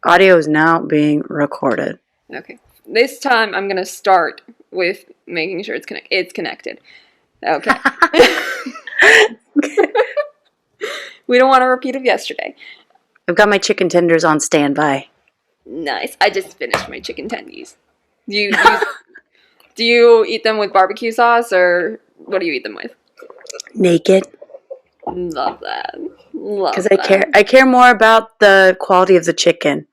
Audio is now being recorded. Okay. This time I'm going to start with making sure it's connected. Okay. We don't want to repeat of yesterday. I've got my chicken tenders on standby. Nice. I just finished my chicken tendies. Do you eat them with barbecue sauce, or what do you eat them with? Naked. Love that. Because I care more about the quality of the chicken.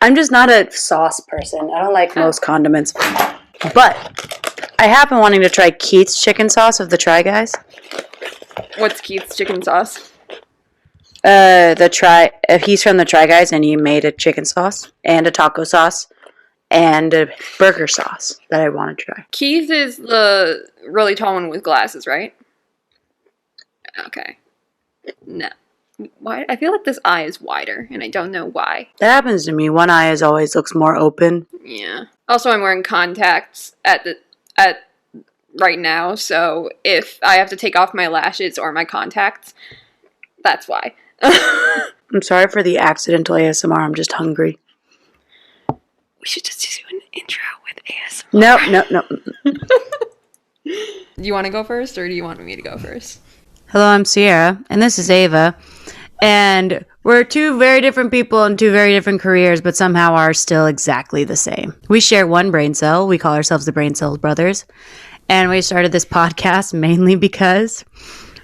I'm just not a sauce person. I don't like most condiments. But I have been wanting to try Keith's chicken sauce of the Try Guys. What's Keith's chicken sauce? He's from the Try Guys, and he made a chicken sauce and a taco sauce and a burger sauce that I want to try. Keith is the really tall one with glasses, right? Okay. No. Why? I feel like this eye is wider, and I don't know why. That happens to me. One eye always looks more open. Yeah. Also, I'm wearing contacts at right now, so if I have to take off my lashes or my contacts, that's why. I'm sorry for the accidental ASMR. I'm just hungry. We should just do an intro with ASMR. No. Do you want to go first, or do you want me to go first? Hello, I'm Ciara, and this is Ava. And we're two very different people in two very different careers, but somehow are still exactly the same. We share one brain cell. We call ourselves the Brain Cells Brothers. And we started this podcast mainly because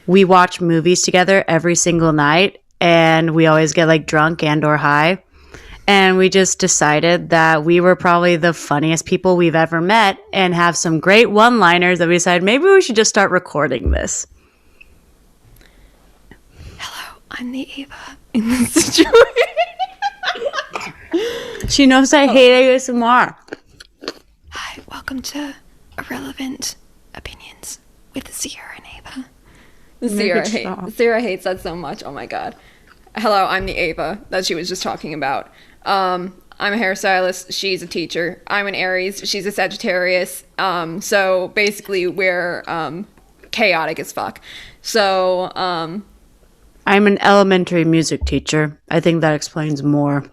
we watch movies together every single night, and we always get like drunk and or high. And we just decided that we were probably the funniest people we've ever met and have some great one-liners that we decided maybe we should just start recording this. Hello, I'm the Ava in this situation. She knows I hate ASMR. Hi, welcome to Irrelevant Opinions with Ciara and Ava. Ciara hates that so much. Oh my god. Hello, I'm the Ava that she was just talking about. I'm a hairstylist. She's a teacher. I'm an Aries. She's a Sagittarius. So basically, we're chaotic as fuck. So I'm an elementary music teacher. I think that explains more.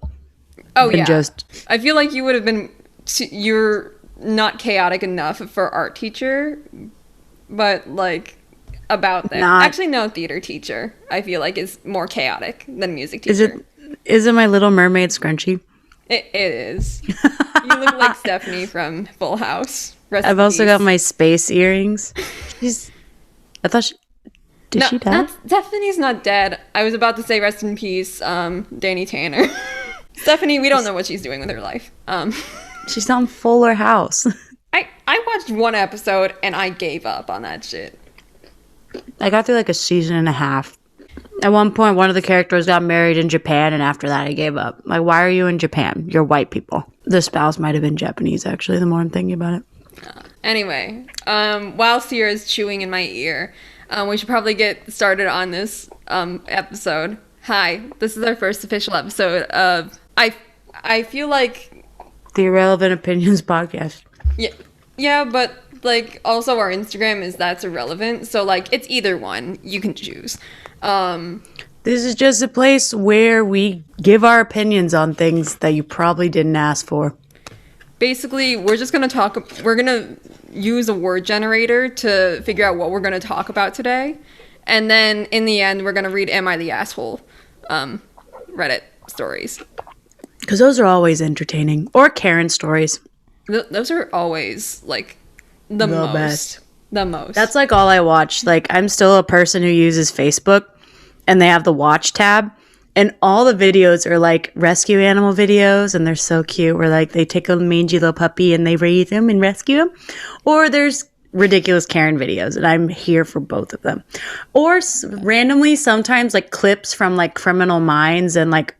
Oh yeah. I feel like you would have been. You're not chaotic enough for art teacher, but like. About that. Actually, no, theater teacher, I feel like, is more chaotic than music teacher. Is it my Little Mermaid scrunchie? It is. You look like Stephanie from Full House. I've also got my space earrings. I thought she die? Stephanie's not dead. I was about to say rest in peace, Danny Tanner. Stephanie, we don't know what she's doing with her life. She's on Fuller House. I watched one episode and I gave up on that shit. I got through like a season and a half. At one point, one of the characters got married in Japan, and after that, I gave up. Like, why are you in Japan? You're white people. The spouse might have been Japanese, actually, the more I'm thinking about it. Anyway, while Ciara's chewing in my ear, we should probably get started on this episode. Hi, this is our first official episode of... I feel like... The Irrelevant Opinions podcast. Yeah, but... Like, also our Instagram is That's Irrelevant. So, like, it's either one. You can choose. This is just a place where we give our opinions on things that you probably didn't ask for. Basically, we're just going to we're going to use a word generator to figure out what we're going to talk about today. And then, in the end, we're going to read Am I the Asshole? Reddit stories. Because those are always entertaining. Or Karen stories. Those are always, like... The most. That's like all I watch. Like, I'm still a person who uses Facebook, and they have the watch tab, and all the videos are like rescue animal videos, and they're so cute. Where like they take a mangy little puppy and they raise him and rescue him, or there's ridiculous Karen videos, and I'm here for both of them. Or randomly, sometimes like clips from like Criminal Minds and like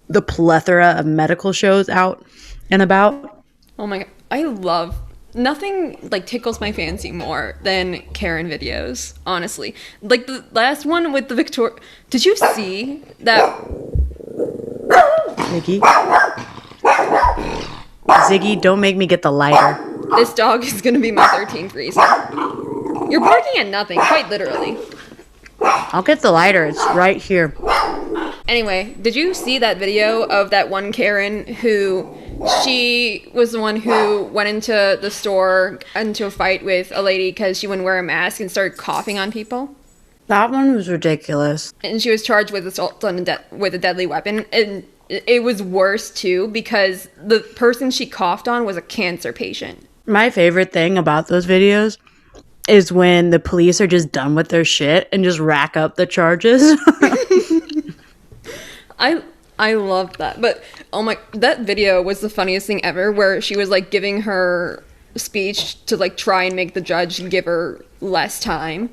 the plethora of medical shows out and about. Oh my god, I love. Nothing, like, tickles my fancy more than Karen videos, honestly. Like, the last one with the Victoria... Did you see that... Ziggy, don't make me get the lighter. This dog is gonna be my 13th reason. You're barking at nothing, quite literally. I'll get the lighter. It's right here. Anyway, did you see that video of that one Karen who she was the one who went into the store into a fight with a lady because she wouldn't wear a mask and started coughing on people? That one was ridiculous. And she was charged with assault with a deadly weapon. And it was worse, too, because the person she coughed on was a cancer patient. My favorite thing about those videos is when the police are just done with their shit and just rack up the charges. I love that. But, oh my, that video was the funniest thing ever, where she was, like, giving her speech to, like, try and make the judge give her less time.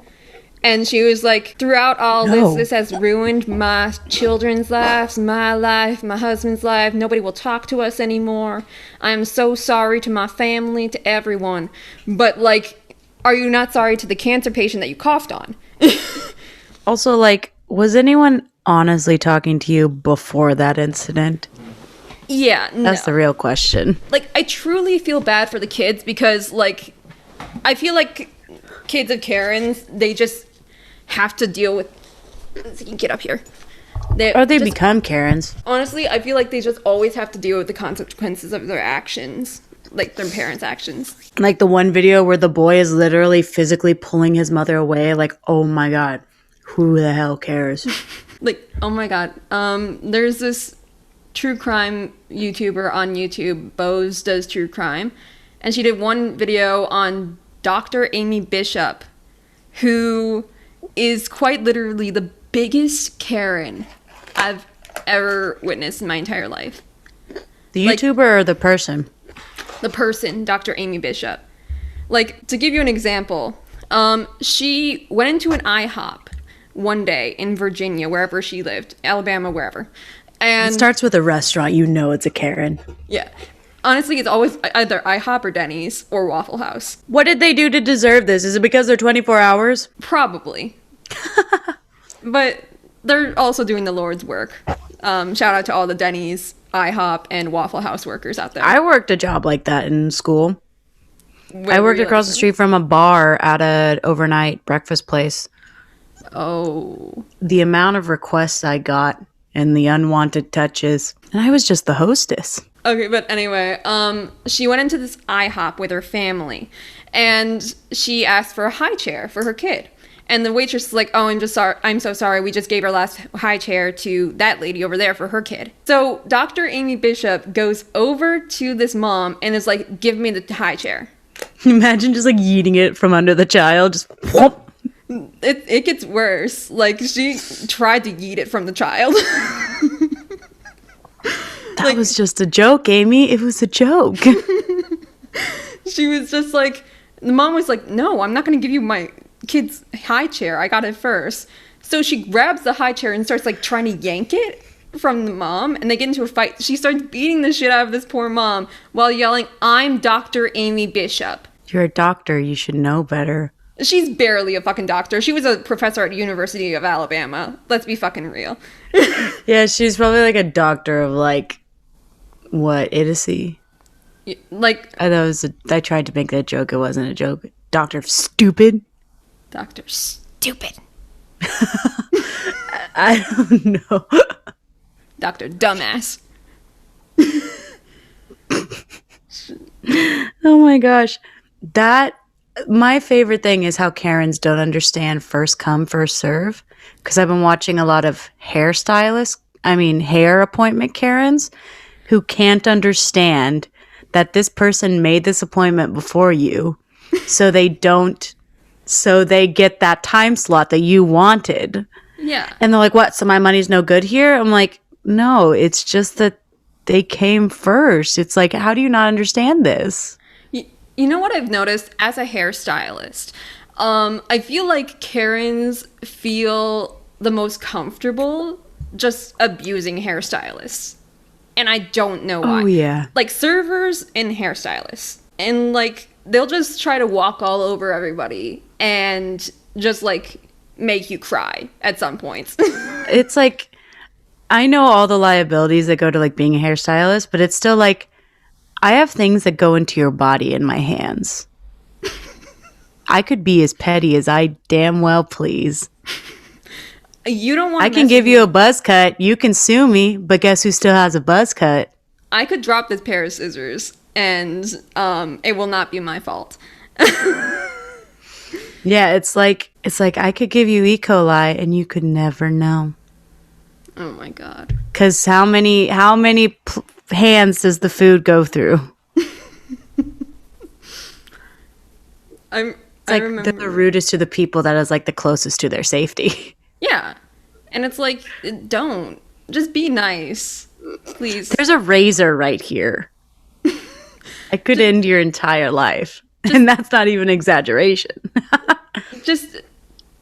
And she was like, throughout all this has ruined my children's lives, my life, my husband's life. Nobody will talk to us anymore. I am so sorry to my family, to everyone. But, like, are you not sorry to the cancer patient that you coughed on? Also, like, was anyone honestly talking to you before that incident? Yeah, no. That's the real question. Like, I truly feel bad for the kids because, like, I feel like kids of Karens, they just have to deal with... So you can get up here. Or they become Karens. Honestly, I feel like they just always have to deal with the consequences of their actions. Like, their parents' actions. Like the one video where the boy is literally physically pulling his mother away. Like, oh my God, who the hell cares? Like, oh my God. There's this true crime YouTuber on YouTube. Bose Does True Crime. And she did one video on Dr. Amy Bishop, who is quite literally the biggest Karen I've ever witnessed in my entire life. The YouTuber or the person? The person, Dr. Amy Bishop. Like, to give you an example, she went into an IHOP one day in Virginia, wherever she lived, Alabama, wherever. And it starts with a restaurant, you know it's a Karen. Yeah. Honestly, it's always either IHOP or Denny's or Waffle House. What did they do to deserve this? Is it because they're 24 hours? Probably. But they're also doing the Lord's work. Shout out to all the Denny's, IHOP, and Waffle House workers out there. I worked a job like that in school. I worked across the street from a bar at an overnight breakfast place. Oh. The amount of requests I got and the unwanted touches. And I was just the hostess. Okay, but anyway, she went into this IHOP with her family, and she asked for a high chair for her kid. And the waitress is like, oh, I'm so sorry. We just gave our last high chair to that lady over there for her kid. So Dr. Amy Bishop goes over to this mom and is like, give me the high chair. Imagine just like yeeting it from under the child. Just whoop. It gets worse. Like, she tried to yeet it from the child. That was just a joke, Amy. It was a joke. She was just like, the mom was like, no, I'm not going to give you my kid's high chair. I got it first. So she grabs the high chair and starts like trying to yank it from the mom, and they get into a fight. She starts beating the shit out of this poor mom while yelling, I'm Dr. Amy Bishop. You're a doctor. You should know better. She's barely a fucking doctor. She was a professor at University of Alabama. Let's be fucking real. Yeah, she's probably like a doctor of like, what, idiocy? Like, I tried to make that joke. It wasn't a joke. Doctor of stupid. Dr. Stupid. I don't know. Dr. Dumbass. Oh my gosh. My favorite thing is how Karens don't understand first come, first serve. Because I've been watching a lot of hair appointment Karens who can't understand that this person made this appointment before you. So they get that time slot that you wanted. Yeah. And they're like, what? So my money's no good here? I'm like, no, it's just that they came first. It's like, how do you not understand this? You know what I've noticed as a hairstylist? I feel like Karens feel the most comfortable just abusing hairstylists. And I don't know why. Oh, yeah. Like, servers and hairstylists. And, like, they'll just try to walk all over everybody and just, like, make you cry at some points. It's like, I know all the liabilities that go to, like, being a hairstylist, but it's still, like, I have things that go into your body in my hands. I could be as petty as I damn well please. You don't want. I can give you a buzz cut. You can sue me, but guess who still has a buzz cut? I could drop this pair of scissors, and it will not be my fault. Yeah, it's like I could give you E. coli, and you could never know. Oh my god! Because how many hands does the food go through? I like remember the rudest to the people that is like the closest to their safety. Yeah, and it's like, don't just be nice, please. There's a razor right here. I could end your entire life, and that's not even exaggeration. Just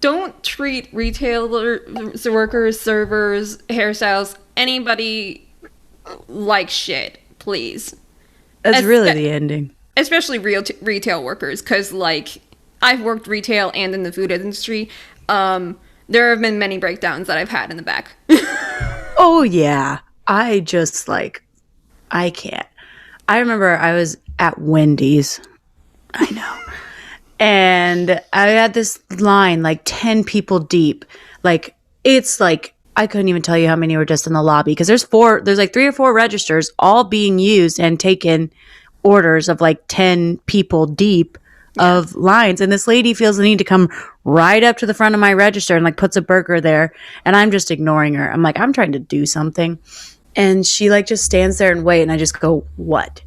don't treat retailers, workers, servers, hairstylists, anybody like shit, please. That's really the ending. Especially retail workers, because, like, I've worked retail and in the food industry. There have been many breakdowns that I've had in the back. Oh, yeah. I can't. I remember I was at Wendy's. I know. And I had this line, like 10 people deep. Like, it's like, I couldn't even tell you how many were just in the lobby. Because there's like 3 or 4 registers all being used and taken orders of like 10 people deep of lines. And this lady feels the need to come right up to the front of my register and like puts a burger there. And I'm just ignoring her. I'm like, I'm trying to do something. And she like just stands there and wait. And I just go, what?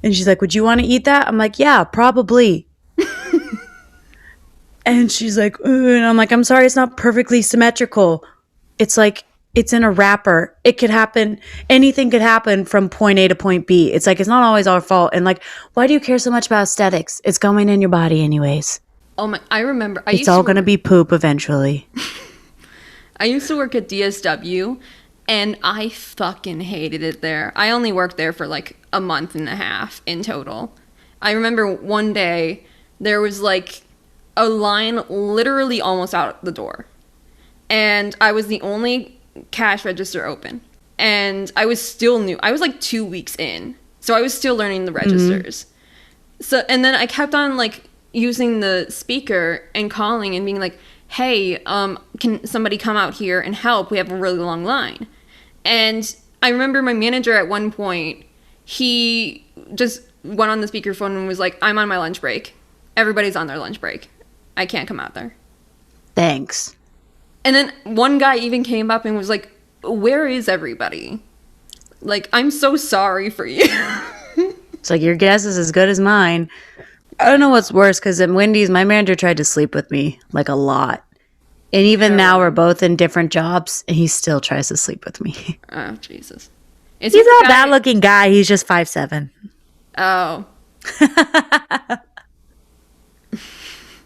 And she's like, would you want to eat that? I'm like, yeah, probably. And she's like, and I'm like, I'm sorry, it's not perfectly symmetrical. It's like, it's in a wrapper. It could happen. Anything could happen from point A to point B. It's like, it's not always our fault. And like, why do you care so much about aesthetics? It's going in your body anyways. Oh my, I remember. It's all going to be poop eventually. I used to work at DSW and I fucking hated it there. I only worked there for like a month and a half in total. I remember one day there was like a line literally almost out the door. And I was the only cash register open. And I was still new. I was like 2 weeks in. So I was still learning the registers. Mm-hmm. So, and then I kept on like using the speaker and calling and being like, hey, can somebody come out here and help? We have a really long line. And I remember my manager at one point, he just went on the speakerphone and was like, I'm on my lunch break. Everybody's on their lunch break. I can't come out there. Thanks. And then one guy even came up and was like, where is everybody? Like, I'm so sorry for you. It's like, your guess is as good as mine. I don't know what's worse, because at Wendy's, my manager tried to sleep with me, like, a lot. And even now, we're both in different jobs, and he still tries to sleep with me. Oh, Jesus. He's not a bad-looking guy. He's just 5'7". Oh.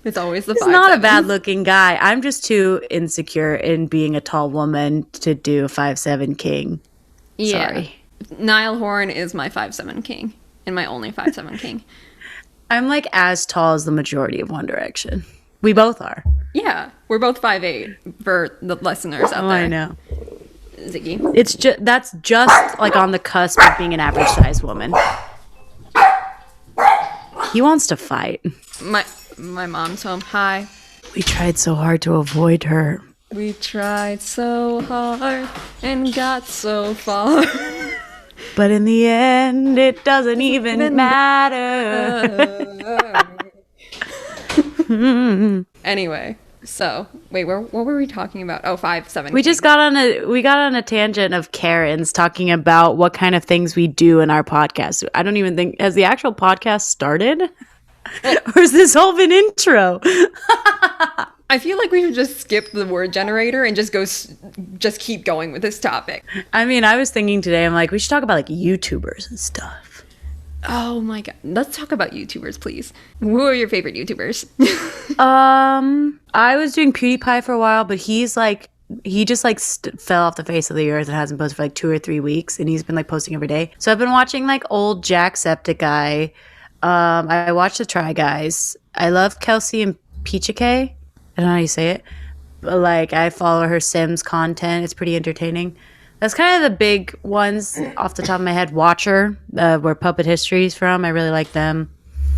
It's always the 5'7". He's not a bad-looking guy. I'm just too insecure in being a tall woman to do a 5'7" king. Yeah. Sorry. Niall Horan is my 5'7" king, and my only 5'7" king. I'm like as tall as the majority of One Direction. We both are. Yeah, we're both 5'8" for the listeners out there. I know. Ziggy. It's that's just like on the cusp of being an average sized woman. He wants to fight. My mom's home. Hi. We tried so hard to avoid her. We tried so hard and got so far. But in the end, it doesn't even matter. Anyway, so wait, what were we talking about? Oh, 5'7". We just got on a tangent of Karens talking about what kind of things we do in our podcast. I don't even think, has the actual podcast started? Or is this all an intro? I feel like we should just skip the word generator and just keep going with this topic. I mean, I was thinking today, I'm like, we should talk about like YouTubers and stuff. Oh my god. Let's talk about YouTubers, please. Who are your favorite YouTubers? I was doing PewDiePie for a while, but he just fell off the face of the earth and hasn't posted for like 2 or 3 weeks, and he's been like posting every day. So I've been watching like old Jacksepticeye. I watch the Try Guys. I love Kelsey and Peachake. I don't know how you say it, but like I follow her Sims content. It's pretty entertaining. That's kind of the big ones off the top of my head. Watcher, where Puppet History is from. I really like them.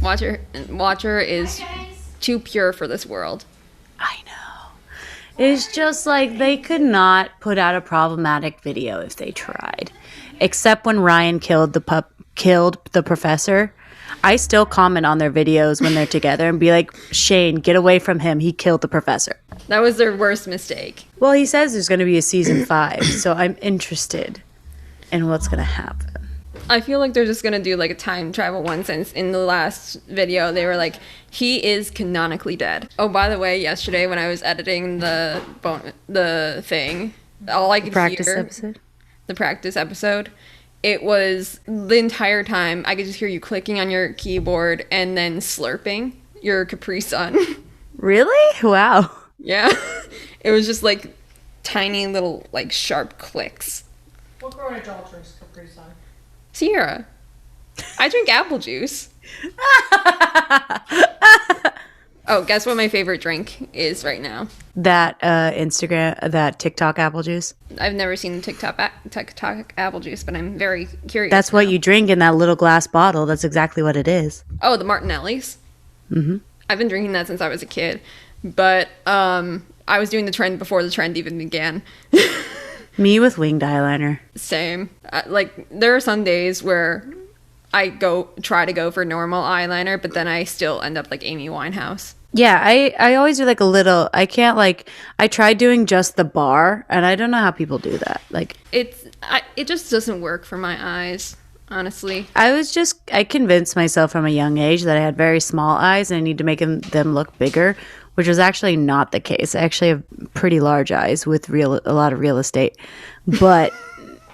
Watcher is too pure for this world. I know. It's just like they could not put out a problematic video if they tried. Except when Ryan killed the professor. I still comment on their videos when they're together and be like, Shane, get away from him. He killed the professor. That was their worst mistake. Well, he says there's going to be a season 5, so I'm interested in what's going to happen. I feel like they're just going to do like a time travel one, since in the last video they were like, he is canonically dead. Oh, by the way, yesterday when I was editing the thing, all I could the practice episode, it was the entire time I could just hear you clicking on your keyboard and then slurping your Capri Sun. Really? Wow. Yeah. It was just like tiny little like sharp clicks. What grown adult drinks Capri Sun? Ciara. I drink apple juice. Oh, guess what my favorite drink is right now? That that TikTok apple juice. I've never seen TikTok apple juice, but I'm very curious. That's now. what you drink in that little glass bottle. That's exactly what it is. Oh, the Martinelli's? Mm-hmm. I've been drinking that since I was a kid. But I was doing the trend before the trend even began. Me with winged eyeliner. Same. Like, there are some days where I try to go for normal eyeliner, but then I still end up like Amy Winehouse. Yeah, I always do like a little, I can't like, I tried doing just the bar, and I don't know how people do that. Like, it just doesn't work for my eyes, honestly. I convinced myself from a young age that I had very small eyes and I need to make them look bigger, which was actually not the case. I actually have pretty large eyes with a lot of real estate, but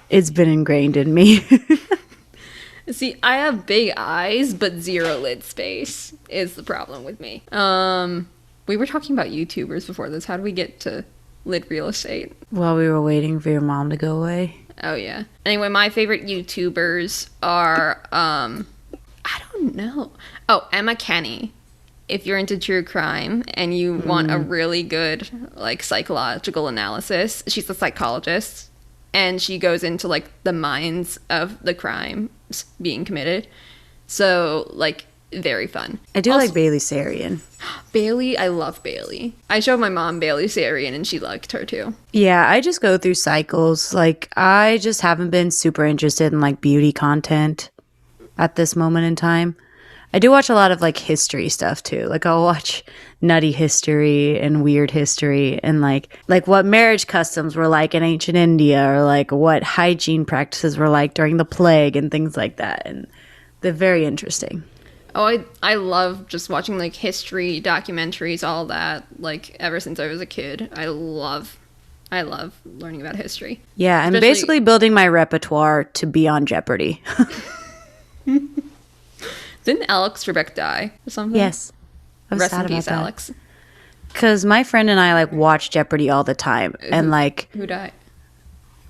it's been ingrained in me. See, I have big eyes, but zero lid space is the problem with me. We were talking about YouTubers before this. How do we get to lid real estate? While we were waiting for your mom to go away. Oh, yeah. Anyway, my favorite YouTubers are, I don't know. Oh, Emma Kenny. If you're into true crime and you want a really good, like, psychological analysis, she's a psychologist. And she goes into, like, the minds of the crimes being committed. So, like, very fun. I do like Bailey Sarian. Bailey, I love Bailey. I showed my mom Bailey Sarian and she liked her too. Yeah, I just go through cycles. Like, I just haven't been super interested in, like, beauty content at this moment in time. I do watch a lot of, like, history stuff too. Like, I'll watch nutty history and weird history and like what marriage customs were like in ancient India, or like what hygiene practices were like during the plague and things like that. And they're very interesting. Oh, I love just watching like history documentaries, all that. Like, ever since I was a kid, I love learning about history. Yeah, I'm basically building my repertoire to be on Jeopardy. Didn't Alex Trebek die or something? Yes. Rest in peace, Alex. Because my friend and I like watch Jeopardy all the time, and like who died?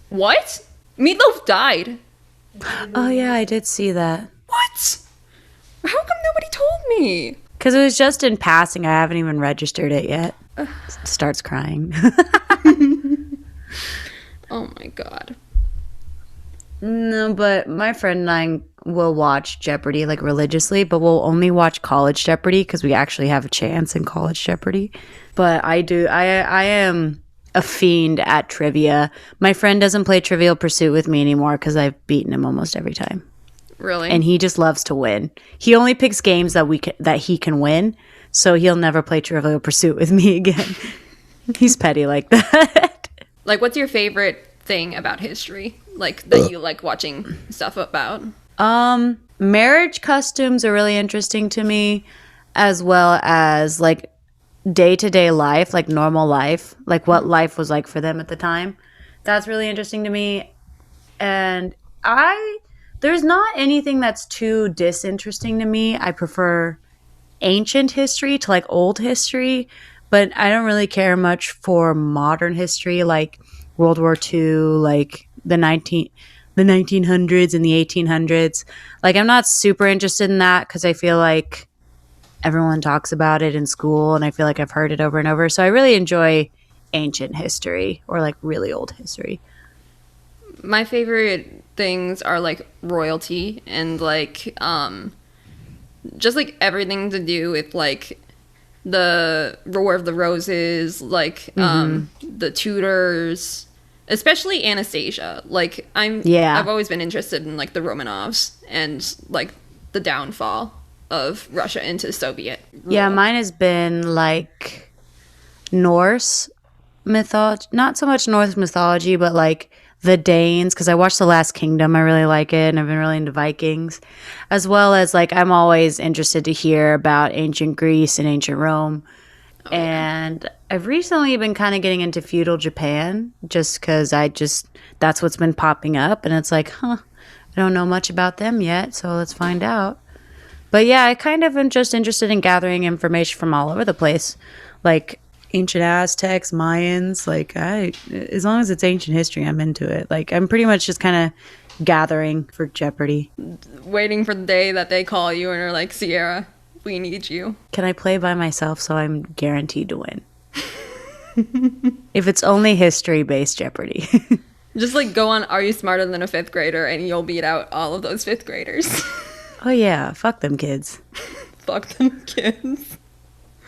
What? Meatloaf died. Oh yeah, I did see that. What? How come nobody told me? Because it was just in passing. I haven't even registered it yet. Starts crying. Oh my god. No, but my friend and I will watch Jeopardy like religiously, but we'll only watch College Jeopardy because we actually have a chance in College Jeopardy. But I am a fiend at trivia. My friend doesn't play Trivial Pursuit with me anymore because I've beaten him almost every time. Really? And he just loves to win. He only picks games that he can win, so he'll never play Trivial Pursuit with me again. He's petty like that. Like, what's your favorite thing about history? Like, that you like watching stuff about? Marriage customs are really interesting to me, as well as like day-to-day life, like normal life, like what life was like for them at the time. That's really interesting to me. And there's not anything that's too disinteresting to me. I prefer ancient history to like old history, but I don't really care much for modern history, like World War II, like the 1900s and the 1800s. Like, I'm not super interested in that because I feel like everyone talks about it in school and I feel like I've heard it over and over. So I really enjoy ancient history or like really old history. My favorite things are like royalty and like just like everything to do with like the War of the Roses, like the Tudors, especially Anastasia. Like I've always been interested in like the Romanovs and like the downfall of Russia into Soviet rule. Yeah, mine has been like Norse mythology, not so much Norse mythology, but like the Danes, because I watched The Last Kingdom. I really like it, and I've been really into Vikings, as well as like I'm always interested to hear about ancient Greece and ancient Rome. And I've recently been kind of getting into feudal Japan, just because that's what's been popping up, and it's like, I don't know much about them yet, so let's find out. But yeah, I kind of am just interested in gathering information from all over the place, like ancient Aztecs, Mayans. Like as long as it's ancient history, I'm into it. Like I'm pretty much just kind of gathering for Jeopardy. Waiting for the day that they call you and are like, Ciara, we need you. Can I play by myself so I'm guaranteed to win? If it's only history-based Jeopardy. Just like go on Are You Smarter Than a Fifth Grader and you'll beat out all of those fifth graders. Oh yeah, fuck them kids. Fuck them kids.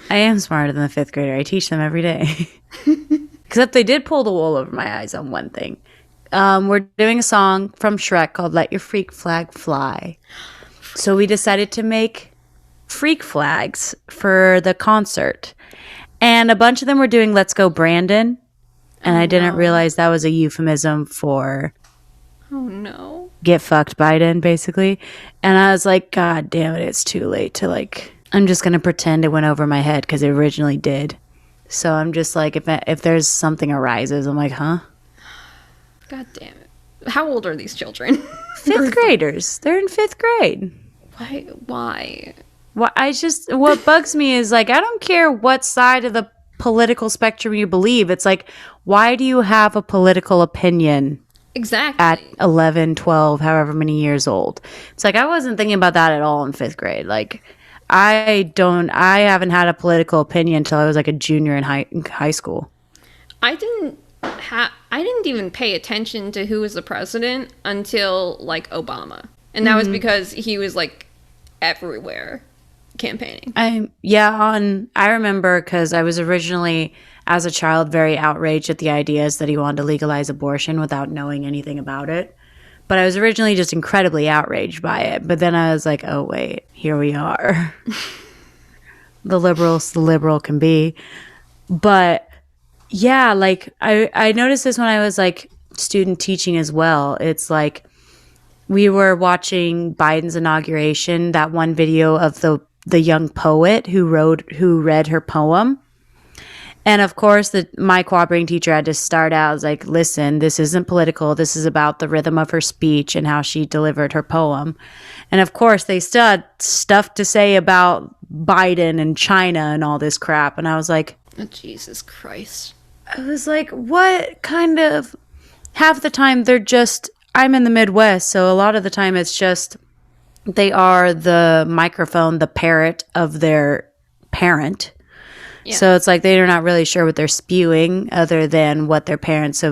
I am smarter than the fifth grader. I teach them every day. Except they did pull the wool over my eyes on one thing. We're doing a song from Shrek called Let Your Freak Flag Fly. So we decided to make freak flags for the concert. And a bunch of them were doing Let's Go Brandon. And I didn't realize that was a euphemism for... Oh no. Get fucked Biden, basically. And I was like, God damn it, it's too late to like... I'm just going to pretend it went over my head because it originally did. So I'm just like, if there's something arises, I'm like, huh? God damn it. How old are these children? Fifth graders. They're in fifth grade. Why? Well, what bugs me is like, I don't care what side of the political spectrum you believe. It's like, why do you have a political opinion? Exactly. At 11, 12, however many years old. It's like, I wasn't thinking about that at all in fifth grade. Like, I haven't had a political opinion until I was like a junior in high school. I didn't even pay attention to who was the president until like Obama. And that was because he was like everywhere campaigning. I remember because I was originally, as a child, very outraged at the ideas that he wanted to legalize abortion without knowing anything about it. But I was originally just incredibly outraged by it. But then I was like, oh, wait, here we are. The liberal can be. But yeah, like I noticed this when I was like student teaching as well. It's like we were watching Biden's inauguration, that one video of the young poet who read her poem. And of course, my cooperating teacher had to start out as like, listen, this isn't political. This is about the rhythm of her speech and how she delivered her poem. And of course, they still had stuff to say about Biden and China and all this crap. And I was like, oh, Jesus Christ. I was like, what kind of... Half the time, I'm in the Midwest, so a lot of the time it's just they are the microphone, the parrot of their parent. Yeah. So it's like they're not really sure what they're spewing other than what their parents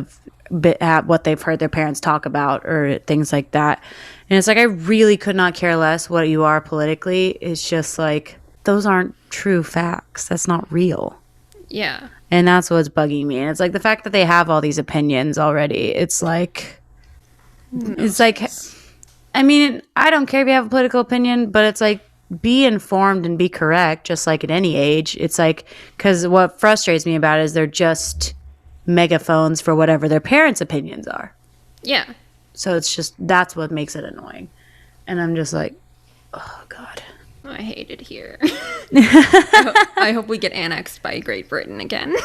what they've heard their parents talk about or things like that. And it's like, I really could not care less what you are politically. It's just like, those aren't true facts. That's not real. Yeah. And that's what's bugging me. And it's like the fact that they have all these opinions already. It's like, I mean, I don't care if you have a political opinion, but it's like, be informed and be correct, just like at any age. It's like, because what frustrates me about it is they're just megaphones for whatever their parents' opinions are. Yeah. So it's just, that's what makes it annoying. And I'm just like, oh, God. I hate it here. I hope we get annexed by Great Britain again.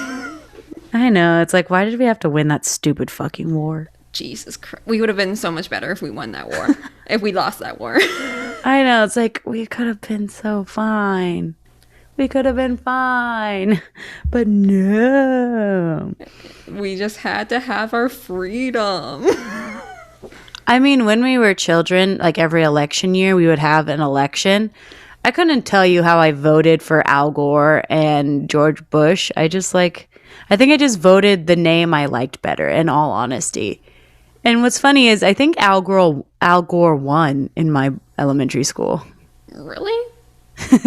I know. It's like, why did we have to win that stupid fucking war? Jesus Christ. We would have been so much better if we won that war. If we lost that war. I know. It's like, we could have been so fine. We could have been fine. But no. We just had to have our freedom. I mean, when we were children, like every election year, we would have an election. I couldn't tell you how I voted for Al Gore and George Bush. I think I just voted the name I liked better, in all honesty. And what's funny is I think Al Gore won in my elementary school. Really?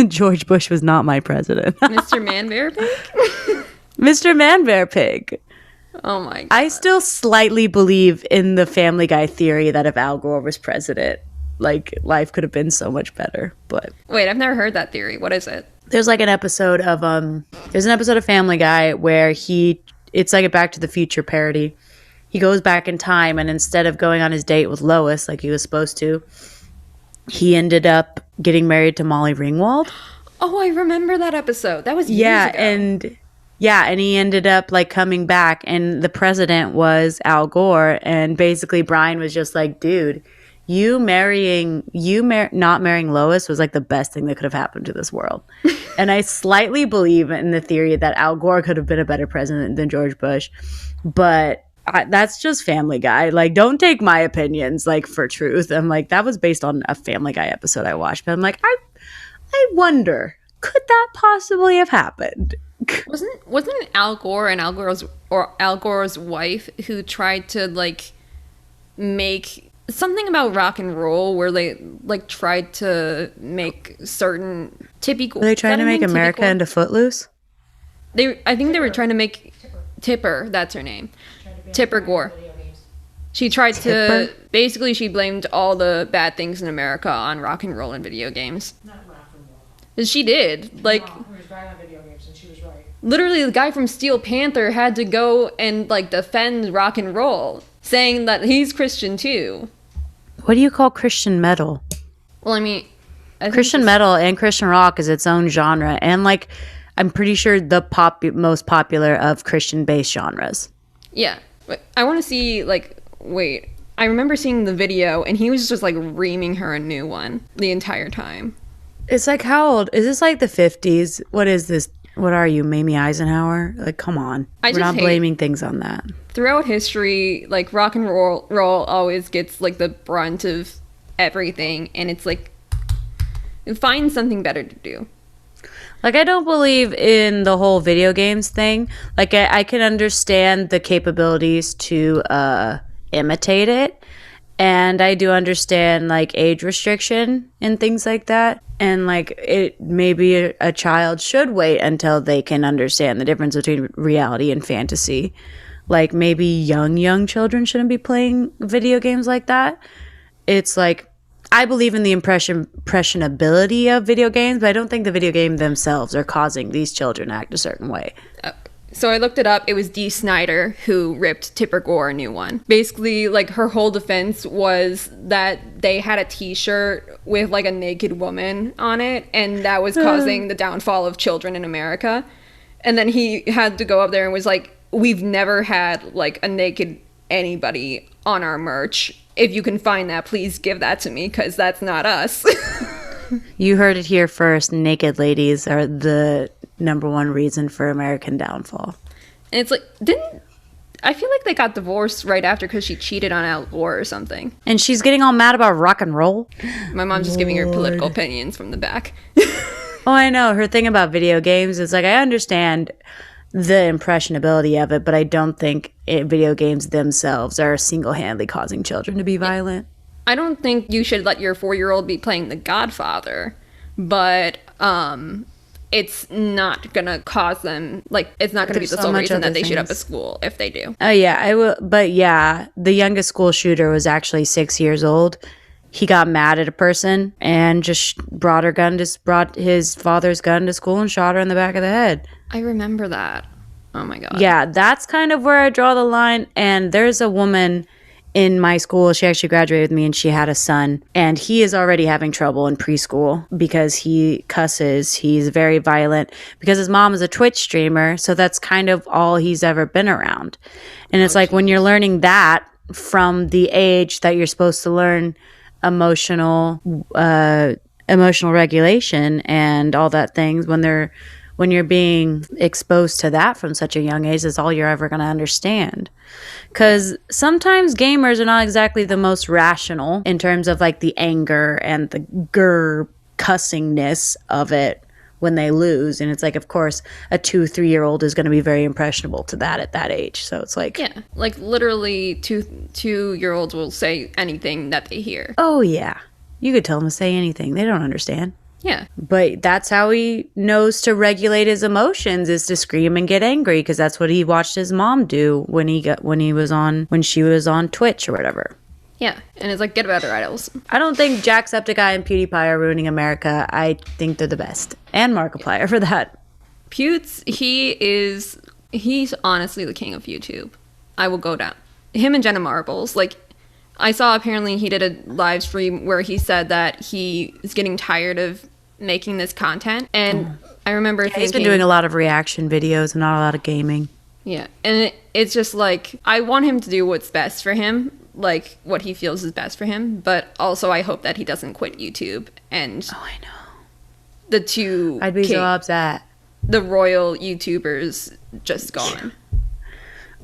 George Bush was not my president. Mr. Man-Bear Pig? Mr. Man-Bear Pig. Oh my god. I still slightly believe in the Family Guy theory that if Al Gore was president, like, life could have been so much better. But wait, I've never heard that theory. What is it? there's like an episode of Family Guy where it's like a Back to the Future parody. He goes back in time, and instead of going on his date with Lois like he was supposed to, he ended up getting married to Molly Ringwald. Oh, I remember that episode. That was years ago. And he ended up like coming back, and the president was Al Gore, and basically Brian was just like, dude, not marrying Lois was like the best thing that could have happened to this world. And I slightly believe in the theory that Al Gore could have been a better president than George Bush, but that's just Family Guy. Like, don't take my opinions like for truth. I'm like, that was based on a Family Guy episode I watched, but I'm like, I wonder, could that possibly have happened? Wasn't Al Gore and Al Gore's wife who tried to like make something about rock and roll where they like tried to make certain Tippy Gore? Were they trying to make America into Footloose? I think they were trying to make Tipper. That's her name. Tipper Gore. She tried to basically she blamed all the bad things in America on rock and roll and video games. Not rock and roll. She did. Like, No, he was bad on video games, and she was right. literally the guy from Steel Panther had to go and like defend rock and roll, saying that he's Christian too. What do you call Christian metal? Well, I mean, Christian metal and Christian rock is its own genre, and like I'm pretty sure the most popular of Christian-based genres. Yeah, but I want to see like. Wait, I remember seeing the video, and he was just like reaming her a new one the entire time. It's like, how old is this? Like the 50s? What is this? What are you, Mamie Eisenhower? Like, come on. We're not blaming things on that. Throughout history, like rock and roll always gets like the brunt of everything, and it's like find something better to do. Like, I don't believe in the whole video games thing. Like, I can understand the capabilities to imitate it, and I do understand like age restriction and things like that, and like it maybe a child should wait until they can understand the difference between reality and fantasy. Like, maybe young children shouldn't be playing video games like that. It's like, I believe in the impressionability of video games, but I don't think the video game themselves are causing these children to act a certain way. So I looked it up. It was Dee Snider who ripped Tipper Gore a new one. Basically, like, her whole defense was that they had a t-shirt with like a naked woman on it, and that was causing the downfall of children in America. And then he had to go up there and was like, we've never had like a naked anybody on our merch. If you can find that, please give that to me, because that's not us. You heard it here first. Naked ladies are the number one reason for American downfall. And it's like, I feel like they got divorced right after because she cheated on Al Gore or something. And she's getting all mad about rock and roll. My mom's just giving her political opinions from the back. Oh, I know. Her thing about video games is like, I understand the impressionability of it, but I don't think video games themselves are single-handedly causing children to be violent. I don't think you should let your 4-year-old be playing The Godfather, but it's not gonna cause them, like, it's not gonna be the sole reason that they shoot up a school if they do. Oh yeah, I will. But yeah, the youngest school shooter was actually 6 years old. He got mad at a person and just brought his father's gun to school and shot her in the back of the head. I remember that. Oh my god. Yeah, that's kind of where I draw the line. And there's a woman in my school, she actually graduated with me, and she had a son, and he is already having trouble in preschool because he cusses. He's very violent because his mom is a Twitch streamer, so that's kind of all he's ever been around. And it's like, when you're learning that from the age that you're supposed to learn emotional regulation and all that things, when you're being exposed to that from such a young age, is all you're ever going to understand. Because sometimes gamers are not exactly the most rational in terms of like the anger and the cussingness of it when they lose. And it's like, of course, a 2-3-year-old is going to be very impressionable to that at that age. So it's like, yeah, like literally 2-year-olds will say anything that they hear. Oh yeah, you could tell them to say anything. They don't understand. Yeah. But that's how he knows to regulate his emotions, is to scream and get angry, because that's what he watched his mom do when she was on Twitch or whatever. Yeah, and it's like, get better, idols. I don't think Jacksepticeye and PewDiePie are ruining America. I think they're the best. And Markiplier for that. Pewds, he's honestly the king of YouTube. I will go down. Him and Jenna Marbles, like, I saw apparently he did a live stream where he said that he is getting tired of making this content. And I remember thinking... He's been doing a lot of reaction videos and not a lot of gaming. Yeah, and it's just like, I want him to do what's best for him, like what he feels is best for him, but also I hope that he doesn't quit YouTube and... Oh, I know. The two... I'd be so upset. The royal YouTubers just gone.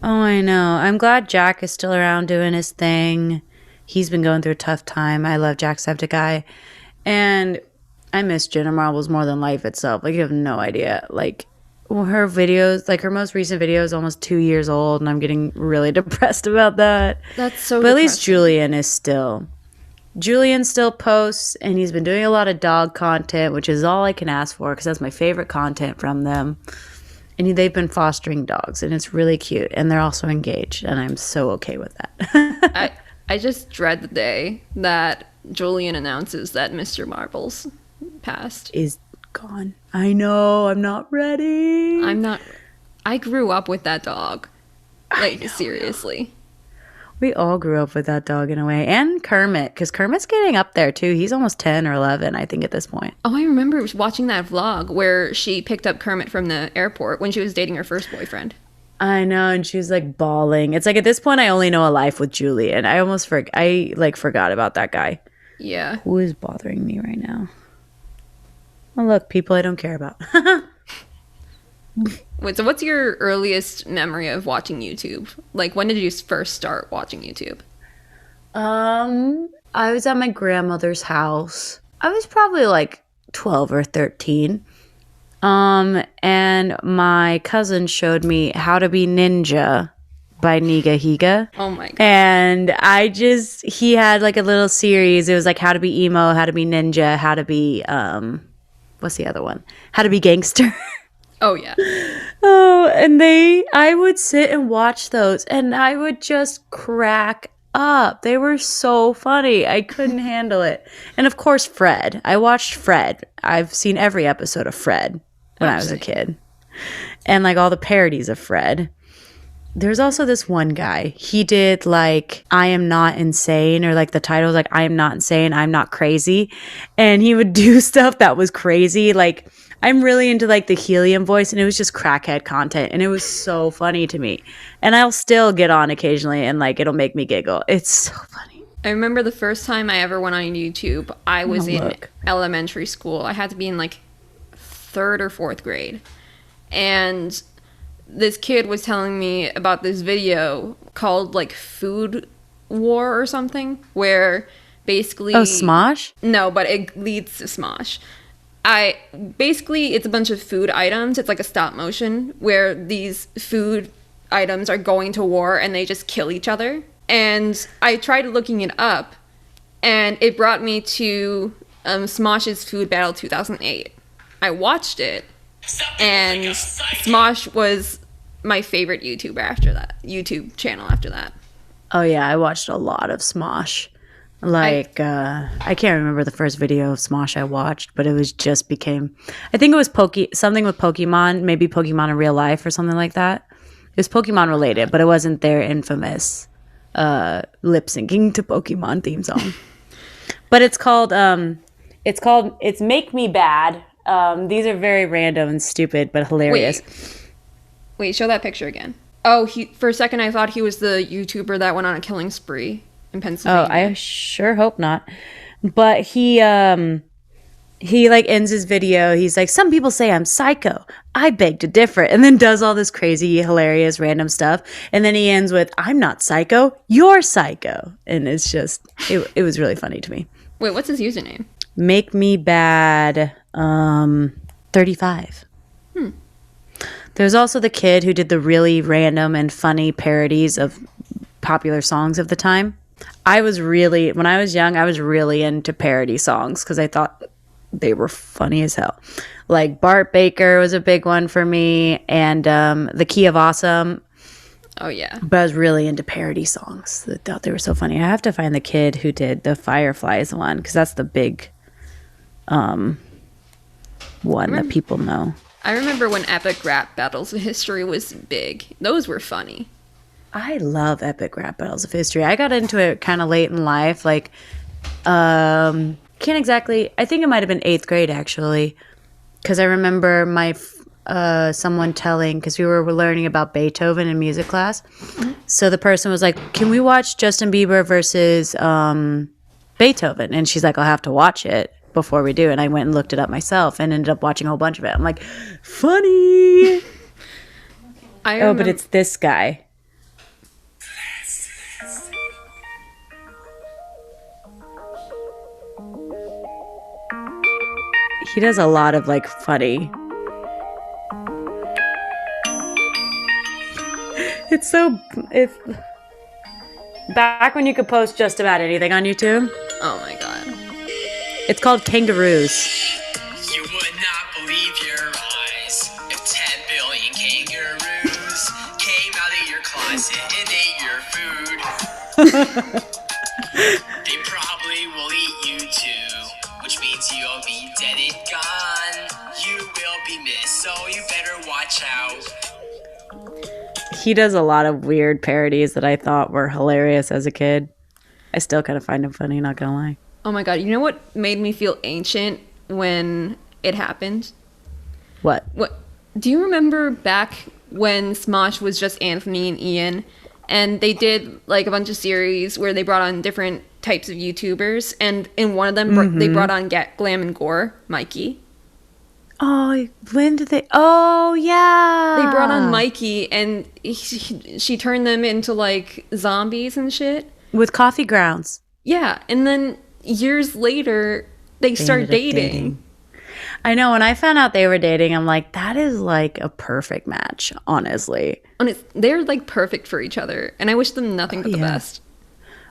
Oh, I know. I'm glad Jack is still around doing his thing. He's been going through a tough time. I love Jacksepticeye. And I miss Jenna Marbles more than life itself. Like, you have no idea. Like, her videos, like her most recent video is almost 2 years old, and I'm getting really depressed about that. That's so But at least Julian still posts, and he's been doing a lot of dog content, which is all I can ask for, because that's my favorite content from them. And they've been fostering dogs, and it's really cute, and they're also engaged, and I'm so okay with that. I just dread the day that Julian announces that Mr. Marbles passed. Is gone. I know. I'm not ready. I grew up with that dog. Like, seriously. We all grew up with that dog in a way. And Kermit, because Kermit's getting up there too. He's almost 10 or 11, I think, at this point. Oh, I remember watching that vlog where she picked up Kermit from the airport when she was dating her first boyfriend. I know, and she was like bawling. It's like at this point I only know a life with Julian. I almost forgot about that guy. Yeah. Who is bothering me right now? Oh, look, people I don't care about. Wait, so what's your earliest memory of watching YouTube? Like, when did you first start watching YouTube? I was at my grandmother's house. I was probably like 12 or 13. And my cousin showed me How to Be Ninja by Niga Higa. Oh my God. And he had like a little series. It was like How to Be Emo, How to Be Ninja, How to Be, what's the other one? How to Be Gangster. Oh, yeah. Oh, and I would sit and watch those, and I would just crack up. They were so funny. I couldn't handle it. And of course, Fred. I watched Fred. I've seen every episode of Fred when I was a kid. And like all the parodies of Fred. There's also this one guy. He did like I Am Not Insane, or like the title was like I Am Not Insane, I'm Not Crazy. And he would do stuff that was crazy. Like, I'm really into like the helium voice, and it was just crackhead content, and it was so funny to me. And I'll still get on occasionally, and like it'll make me giggle. It's so funny. I remember the first time I ever went on YouTube, I was in elementary school. I had to be in like 3rd or 4th grade. And this kid was telling me about this video called like Food War or something, where basically... Oh, Smosh? No, but it leads to Smosh. It's a bunch of food items. It's like a stop motion where these food items are going to war and they just kill each other. And I tried looking it up, and it brought me to Smosh's Food Battle 2008. I watched it, and Smosh was my favorite YouTube channel after that. Oh yeah, I watched a lot of Smosh. Like, I can't remember the first video of Smosh I watched, but it was just became, I think it was something with Pokemon, maybe Pokemon in real life or something like that. It was Pokemon related, but it wasn't their infamous lip syncing to Pokemon theme song. But it's called It's Make Me Bad. These are very random and stupid, but hilarious. Wait, show that picture again. Oh, for a second I thought he was the YouTuber that went on a killing spree in Pennsylvania. Oh, I sure hope not. But he like ends his video. He's like, some people say I'm psycho. I beg to differ. And then does all this crazy, hilarious, random stuff. And then he ends with, I'm not psycho. You're psycho. And it's just, it was really funny to me. Wait, what's his username? Make Me Bad 35. There's also the kid who did the really random and funny parodies of popular songs of the time. When I was young, I was really into parody songs because I thought they were funny as hell. Like Bart Baker was a big one for me, and The Key of Awesome. Oh yeah. But I was really into parody songs. I thought they were so funny. I have to find the kid who did the Fireflies one, because that's the big one that people know. I remember when Epic Rap Battles of History was big. Those were funny. I love Epic Rap Battles of History. I got into it kind of late in life. Like, can't exactly... I think it might have been 8th grade, actually. Because I remember my... someone telling, because we were learning about Beethoven in music class. Mm-hmm. So the person was like, can we watch Justin Bieber versus Beethoven? And she's like, I'll have to watch it before we do. And I went and looked it up myself and ended up watching a whole bunch of it. I'm like, funny. But it's this guy. He does a lot of like funny. It's back when you could post just about anything on YouTube. Oh my god. It's called Kangaroos. You would not believe your eyes if 10 billion kangaroos came out of your closet and ate your food. They probably will eat you too, which means you'll be dead and gone. You will be missed, so you better watch out. He does a lot of weird parodies that I thought were hilarious as a kid. I still kind of find him funny, not gonna lie. Oh my god, you know what made me feel ancient when it happened? What? Do you remember back when Smosh was just Anthony and Ian, and they did like a bunch of series where they brought on different types of YouTubers, and in one of them they brought on Glam and Gore, Mikey. Oh, when did they? Oh, yeah. They brought on Mikey, and she turned them into like zombies and shit. With coffee grounds. Yeah, and then years later, they start dating. I know, when I found out they were dating, I'm like, that is like a perfect match, honestly. And they're like perfect for each other, and I wish them nothing but the best.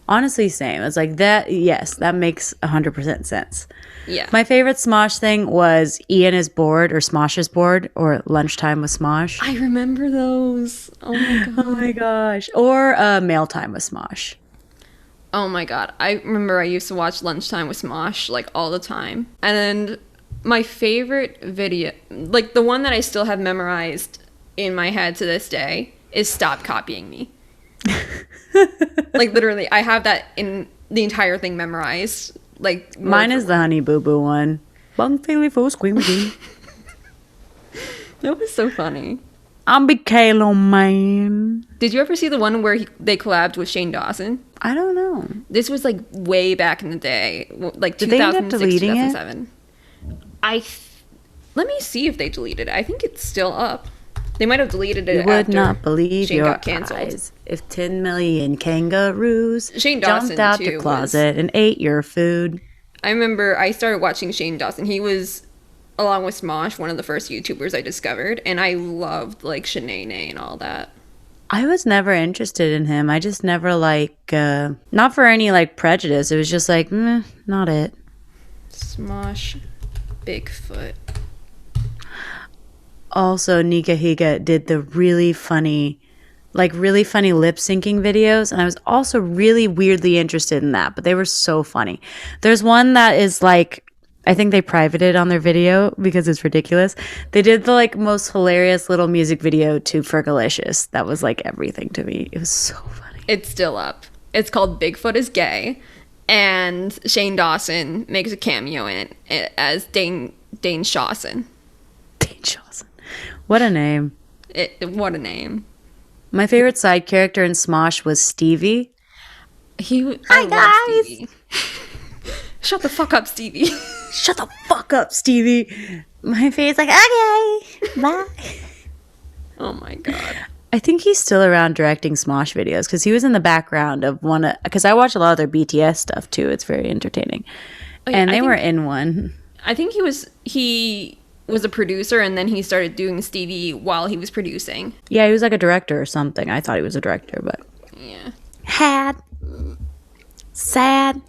Honestly, same. It's like that, yes, that makes 100% sense. Yeah. My favorite Smosh thing was Ian is bored, or Smosh is bored, or Lunchtime with Smosh. I remember those. Oh my god. Oh my gosh. Or Mail Time with Smosh. Oh my god. I remember I used to watch Lunchtime with Smosh like all the time. And my favorite video, like the one that I still have memorized in my head to this day, is Stop Copying Me. Like literally, I have that in the entire thing memorized. Like mine is the Honey Boo Boo one. Bung Philly Foo Screaming. That was so funny. I'm Big Kalo, man. Did you ever see the one where they collabed with Shane Dawson? I don't know. This was like way back in the day, like Did they end up 2006, deleting 2007. Let me see if they deleted it. I think it's still up. They might have deleted it. You would not believe Shane your got canceled. eyes if 10 million kangaroos Shane Dawson jumped out too the closet and ate your food. I remember I started watching Shane Dawson. He was, along with Smosh, one of the first YouTubers I discovered, and I loved like Shanae and all that. I was never interested in him. I just never like, not for any like prejudice. It was just like, not it. Smosh, Bigfoot. Also, Nika Higa did the really funny lip syncing videos, and I was also really weirdly interested in that, but they were so funny. There's one that is like, I think they privated on their video because it's ridiculous. They did the like most hilarious little music video to Fergalicious. That was like everything to me. It was so funny. It's still up. It's called Bigfoot is Gay, and Shane Dawson makes a cameo in it as Dane Shawson. Dane Shawson. What a name. What a name. My favorite side character in Smosh was Stevie. Hi, guys. Stevie. Shut the fuck up, Stevie. Shut the fuck up, Stevie. My face like, okay, bye. Oh my god. I think he's still around directing Smosh videos because he was in the background of one. Because I watch a lot of their BTS stuff too. It's very entertaining. Oh, yeah, and they were in one. I think he was a producer, and then he started doing Stevie while he was producing. Yeah, he was like a director or something. I thought he was a director, but yeah. sad.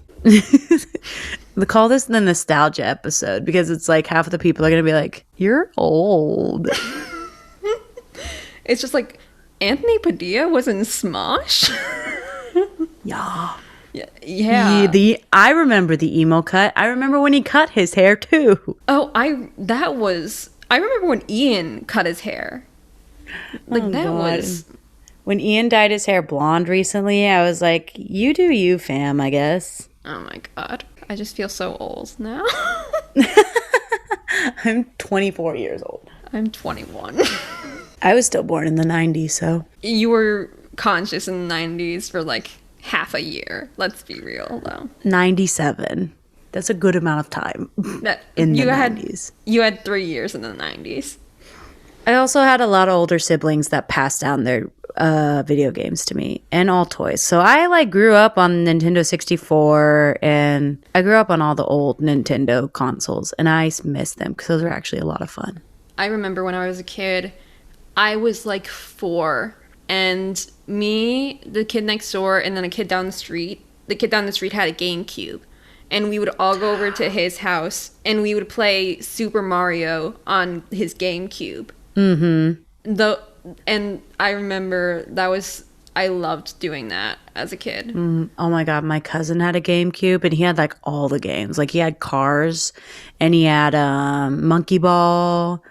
We call this the nostalgia episode because it's like half of the people are going to be like, you're old. It's just like, Anthony Padilla was in Smosh? Yeah. Yeah. I remember the emo cut. I remember when he cut his hair too. Oh, I remember when Ian cut his hair. Like, that God. was... When Ian dyed his hair blonde recently, I was like, you do you, fam, I guess. Oh my God. I just feel so old now. I'm 24 years old. I'm 21. I was still born in the 90s, so. You were conscious in the 90s for like half a year. Let's be real, though. 97. That's a good amount of time in the 90s. You had 3 years in the 90s. I also had a lot of older siblings that passed down their video games to me and all toys. So I like grew up on Nintendo 64 and I grew up on all the old Nintendo consoles and I miss them because those were actually a lot of fun. I remember when I was a kid, I was like 4 and me, the kid next door, and then a kid down the street. The kid down the street had a GameCube. And we would all go over to his house and we would play Super Mario on his GameCube. Mm-hmm. And I remember I loved doing that as a kid. Oh my God, my cousin had a GameCube and he had like all the games. Like he had Cars and he had Monkey Ball,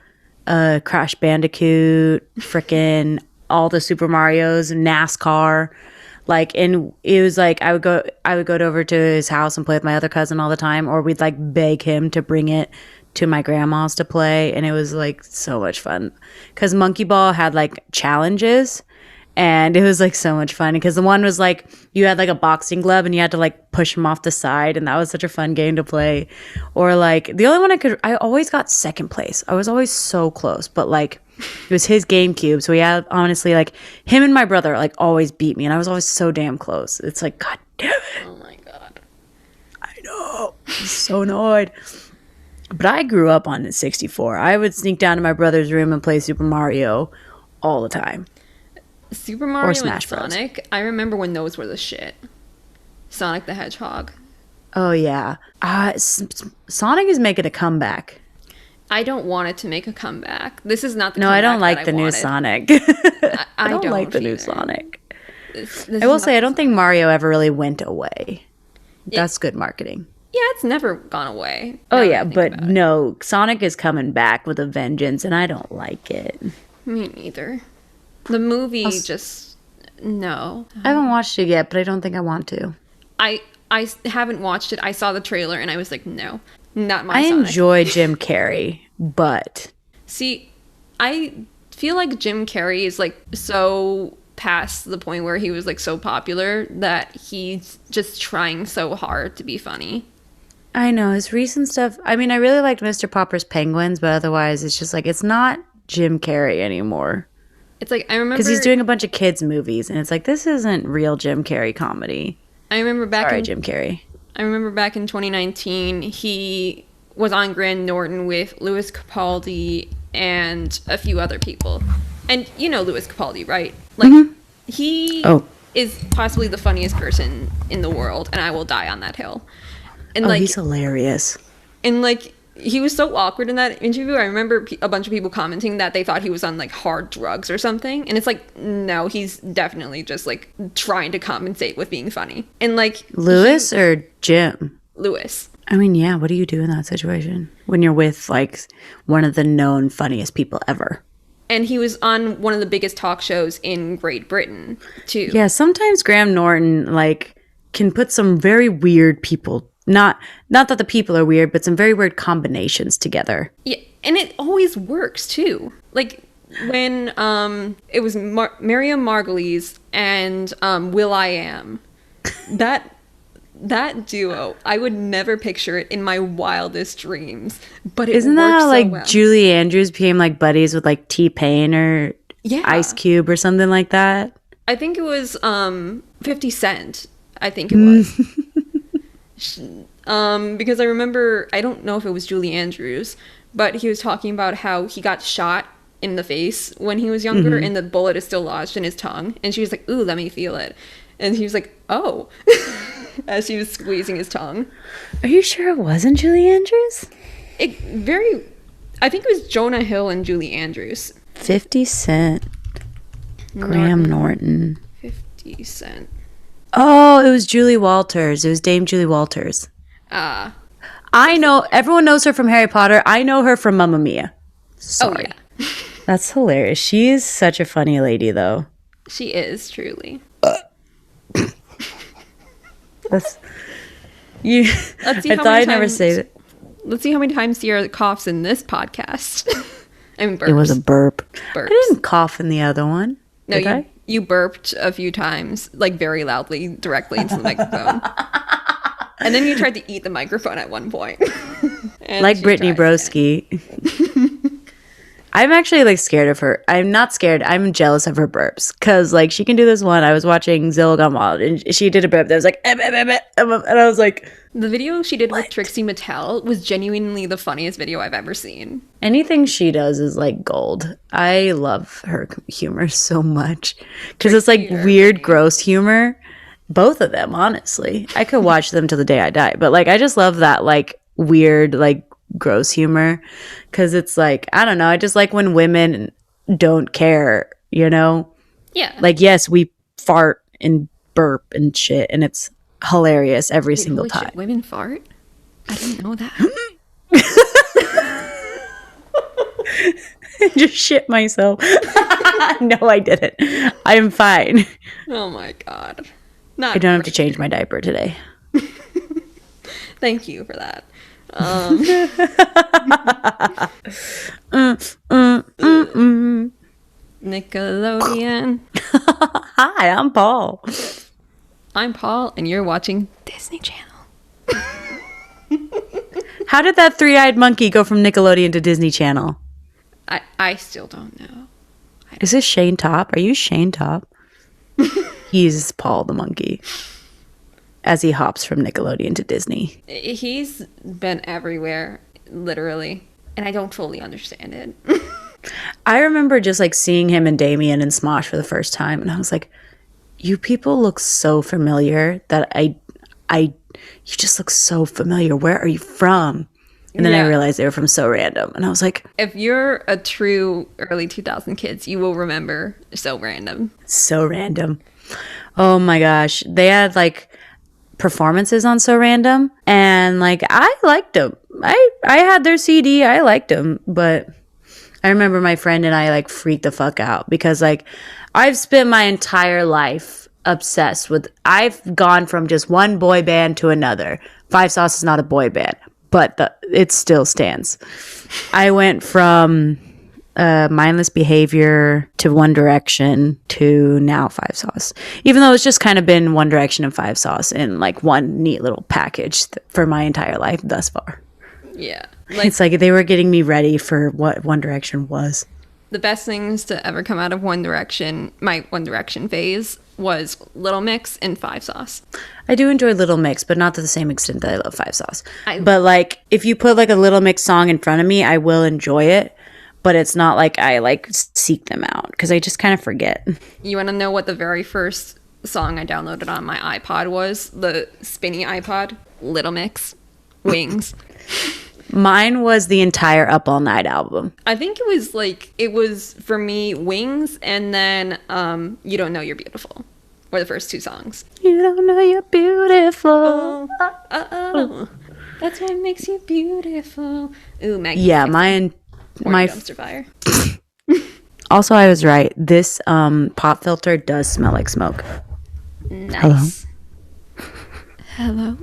Crash Bandicoot, frickin' all the Super Marios, NASCAR. Like, and it was like I would go over to his house and play with my other cousin all the time, or we'd like beg him to bring it to my grandma's to play, and it was like so much fun because Monkey Ball had like challenges and it was like so much fun because the one was like you had like a boxing glove and you had to like push him off the side, and that was such a fun game to play. Or like the only one I always got second place. I was always so close, but like it was his GameCube, so he had honestly like him and my brother like always beat me and I was always so damn close. It's like, God damn it. Oh my God. I know. I'm so annoyed. But I grew up on the 64. I would sneak down to my brother's room and play Super Mario all the time. Super Mario Smash and Bros. Sonic, I remember when those were the shit. Sonic the Hedgehog. Oh, yeah. Sonic is making a comeback. I don't want it to make a comeback. This is not the No, comeback I don't like that the I new wanted. Sonic. I don't like the new either. Sonic. This I is will not say, I the don't think Mario ever really went away. That's good marketing. Yeah, it's never gone away. Oh, now that yeah, I think but about it. no, Sonic is coming back with a vengeance, and I don't like it. Me neither. The movie just... No. I haven't watched it yet, but I don't think I want to. I haven't watched it. I saw the trailer and I was like, no, not my I Sonic. enjoy Jim Carrey, but... See, I feel like Jim Carrey is like so past the point where he was like so popular that he's just trying so hard to be funny. I know, his recent stuff... I mean, I really liked Mr. Popper's Penguins, but otherwise, it's just like, it's not Jim Carrey anymore. It's like, I remember... Because he's doing a bunch of kids' movies, and it's like, this isn't real Jim Carrey comedy. I remember back Sorry, in Jim Carrey. I remember back in 2019, he was on Graham Norton with Louis Capaldi and a few other people. And you know Louis Capaldi, right? Like, he is possibly the funniest person in the world, and I will die on that hill. And like, he's hilarious. and like, he was so awkward in that interview. I remember a bunch of people commenting that they thought he was on like hard drugs or something. And it's like, no, he's definitely just like trying to compensate with being funny. And like, Louis or Jim? Louis. I mean, yeah, what do you do in that situation? When you're with like one of the known funniest people ever. And he was on one of the biggest talk shows in Great Britain too. Yeah, sometimes Graham Norton like can put some very weird people, not that the people are weird, but some very weird combinations together. Yeah, and it always works too. Like when it was Miriam Margolyes and Will I Am. That duo, I would never picture it in my wildest dreams. But it Isn't that works how so like well. Julie Andrews became like buddies with like T-Pain or Yeah. Ice Cube or something like that? I think it was 50 Cent. I think it was. Because I remember, I don't know if it was Julie Andrews, but he was talking about how he got shot in the face when he was younger and the bullet is still lodged in his tongue. And she was like, ooh, let me feel it. And he was like, oh, as he was squeezing his tongue. Are you sure it wasn't Julie Andrews? I think it was Jonah Hill and Julie Andrews. 50 Cent. Graham Norton. 50 Cent. Oh, it was Julie Walters. It was Dame Julie Walters. I know, everyone knows her from Harry Potter. I know her from Mamma Mia. Sorry. Oh, yeah. That's hilarious. She is such a funny lady, though. She is, truly. That's you. Let's see I thought I'd never say that. Let's see how many times Ciara coughs in this podcast. I mean, burps. It was a burp. Burps. I didn't cough in the other one. No, did I? you burped a few times, like very loudly, directly into the microphone. And then you tried to eat the microphone at one point. Like Brittany Broski. I'm actually like scared of her. I'm not scared. I'm jealous of her burps because like she can do this one. I was watching Zilla Gone Wild and she did a burp that was like, and I was like, the video she did with Trixie Mattel was genuinely the funniest video I've ever seen. anything she does is like gold. I love her humor so much because it's like weird, gross humor. Both of them, honestly, I could watch them till the day I die. But like, I just love that like weird, like gross humor because it's like, I don't know. I just like when women don't care, you know? Yeah. Like, yes, we fart and burp and shit, and it's hilarious every single time. Shit, women fart? I didn't know that. I just shit myself. No, I didn't. I'm fine. Oh my God. I don't have to change my diaper today. Thank you for that. Nickelodeon. Hi, I'm Paul. I'm Paul, and you're watching Disney Channel. How did that three-eyed monkey go from Nickelodeon to Disney Channel? I still don't know. Is this Shane Top? Are you Shane Top? He's Paul the monkey. As he hops from Nickelodeon to Disney. He's been everywhere, literally, and I don't fully understand it. I remember just like seeing him and Damien in Smosh for the first time, and I was like, you people look so familiar that you just look so familiar. Where are you from? And then I realized they were from So Random, and I was like, if you're a true early 2000 kids, you will remember So Random. So Random. Oh my gosh. They had like performances on So Random, and like I liked them. I had their CD. I liked them, but I remember my friend and I like freaked the fuck out because like I've spent my entire life obsessed with, I've gone from just one boy band to another. Five Sauce is not a boy band, but it still stands. I went from Mindless Behavior to One Direction to now Five Sauce, even though it's just kind of been One Direction and Five Sauce in like one neat little package for my entire life thus far. Yeah, it's like they were getting me ready for what One Direction was. The best things to ever come out of One Direction, my One Direction phase, was Little Mix and Five Sauce. I do enjoy Little Mix, but not to the same extent that I love Five Sauce. But like, if you put like a Little Mix song in front of me, I will enjoy it. But it's not like I like seek them out because I just kind of forget. You want to know what the very first song I downloaded on my iPod was? The spinny iPod. Little Mix. Wings. Mine was the entire Up All Night album. I think it was for me Wings and then You Don't Know You're Beautiful were the first two songs. You don't know you're beautiful. That's what makes you beautiful. Ooh, Maggie. Yeah, my dumpster fire. Also, I was right. This pop filter does smell like smoke. Nice. Hello.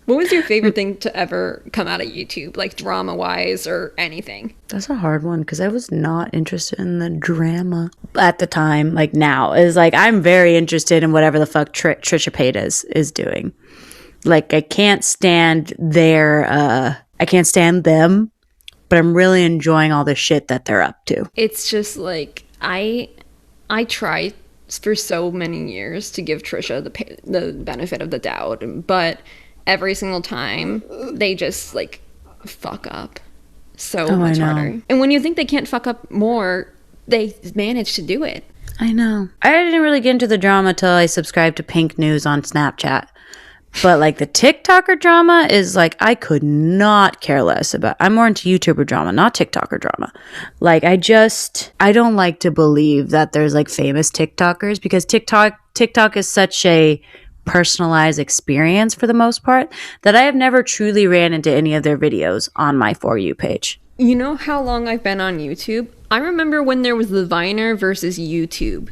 What was your favorite thing to ever come out of YouTube, like drama-wise or anything? That's a hard one because I was not interested in the drama at the time. Like now, is like I'm very interested in whatever the fuck Trisha Paytas is doing. Like I can't stand I can't stand them, but I'm really enjoying all the shit that they're up to. It's just like I tried for so many years to give Trisha the benefit of the doubt, but every single time they just like fuck up so much harder. And when you think they can't fuck up more, they manage to do it. I know. I didn't really get into the drama till I subscribed to Pink News on Snapchat. But like the TikToker drama is like, I could not care less about. I'm more into YouTuber drama, not TikToker drama. Like I don't like to believe that there's like famous TikTokers because TikTok is such a personalized experience for the most part that I have never truly ran into any of their videos on my For You page. You know how long I've been on YouTube? I remember when there was the Viner versus YouTube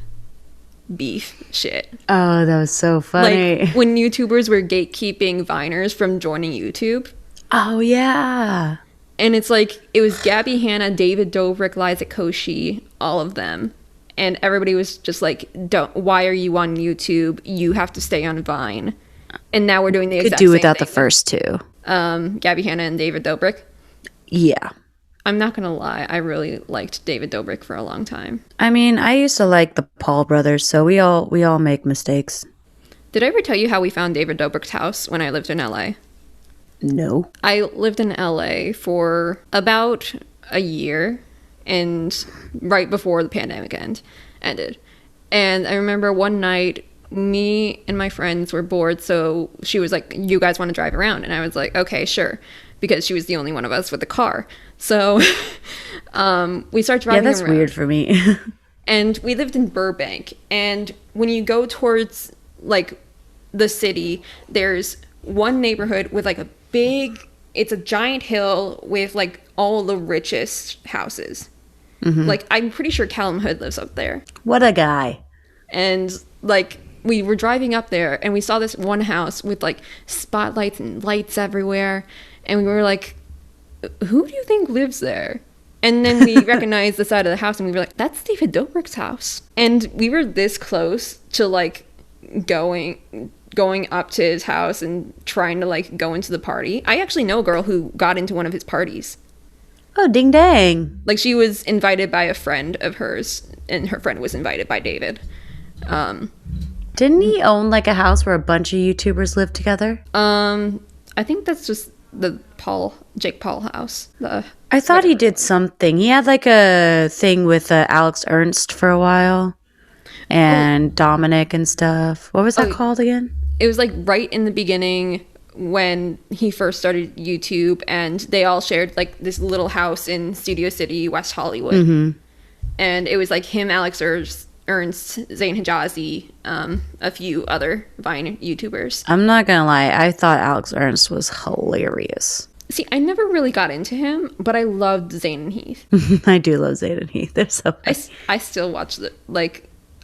beef shit. Oh, that was so funny. Like when YouTubers were gatekeeping Viners from joining YouTube. Oh, yeah. And it's like, it was Gabby Hanna, David Dobrik, Liza Koshy, all of them. And everybody was just like, why are you on YouTube? You have to stay on Vine. And now we're doing the exact same thing. Could do without the first two. Gabby Hanna and David Dobrik. Yeah. I'm not gonna lie, I really liked David Dobrik for a long time. I mean, I used to like the Paul brothers, so we all make mistakes. Did I ever tell you how we found David Dobrik's house when I lived in LA? No. I lived in LA for about a year, and right before the pandemic ended. And I remember one night, me and my friends were bored, so she was like, you guys want to drive around? And I was like, okay, sure. Because she was the only one of us with a car. So we started driving around. Yeah, that's weird for me. And we lived in Burbank. And when you go towards, like, the city, there's one neighborhood with, like, it's a giant hill with, like, all the richest houses. Mm-hmm. Like, I'm pretty sure Callum Hood lives up there. What a guy. And, like, we were driving up there, and we saw this one house with, like, spotlights and lights everywhere. And we were like, who do you think lives there? And then we recognized the side of the house, and we were like, that's David Dobrik's house. And we were this close to, like, going up to his house and trying to, like, go into the party. I actually know a girl who got into one of his parties. Oh, ding dang. Like, she was invited by a friend of hers, and her friend was invited by David. Didn't he own, like, a house where a bunch of YouTubers lived together? I think that's just the Jake Paul house. I thought he did something. He had like a thing with Alex Ernst for a while and Dominic and stuff. What was that called again? It was like right in the beginning when he first started YouTube, and they all shared like this little house in Studio City, West Hollywood. Mm-hmm. And it was like him, Alex Ernst, Zayn Hijazi, a few other Vine YouTubers. I'm not gonna lie, I thought Alex Ernst was hilarious. See, I never really got into him, but I loved Zayn and Heath. I do love Zayn and Heath. They're so funny. I still watch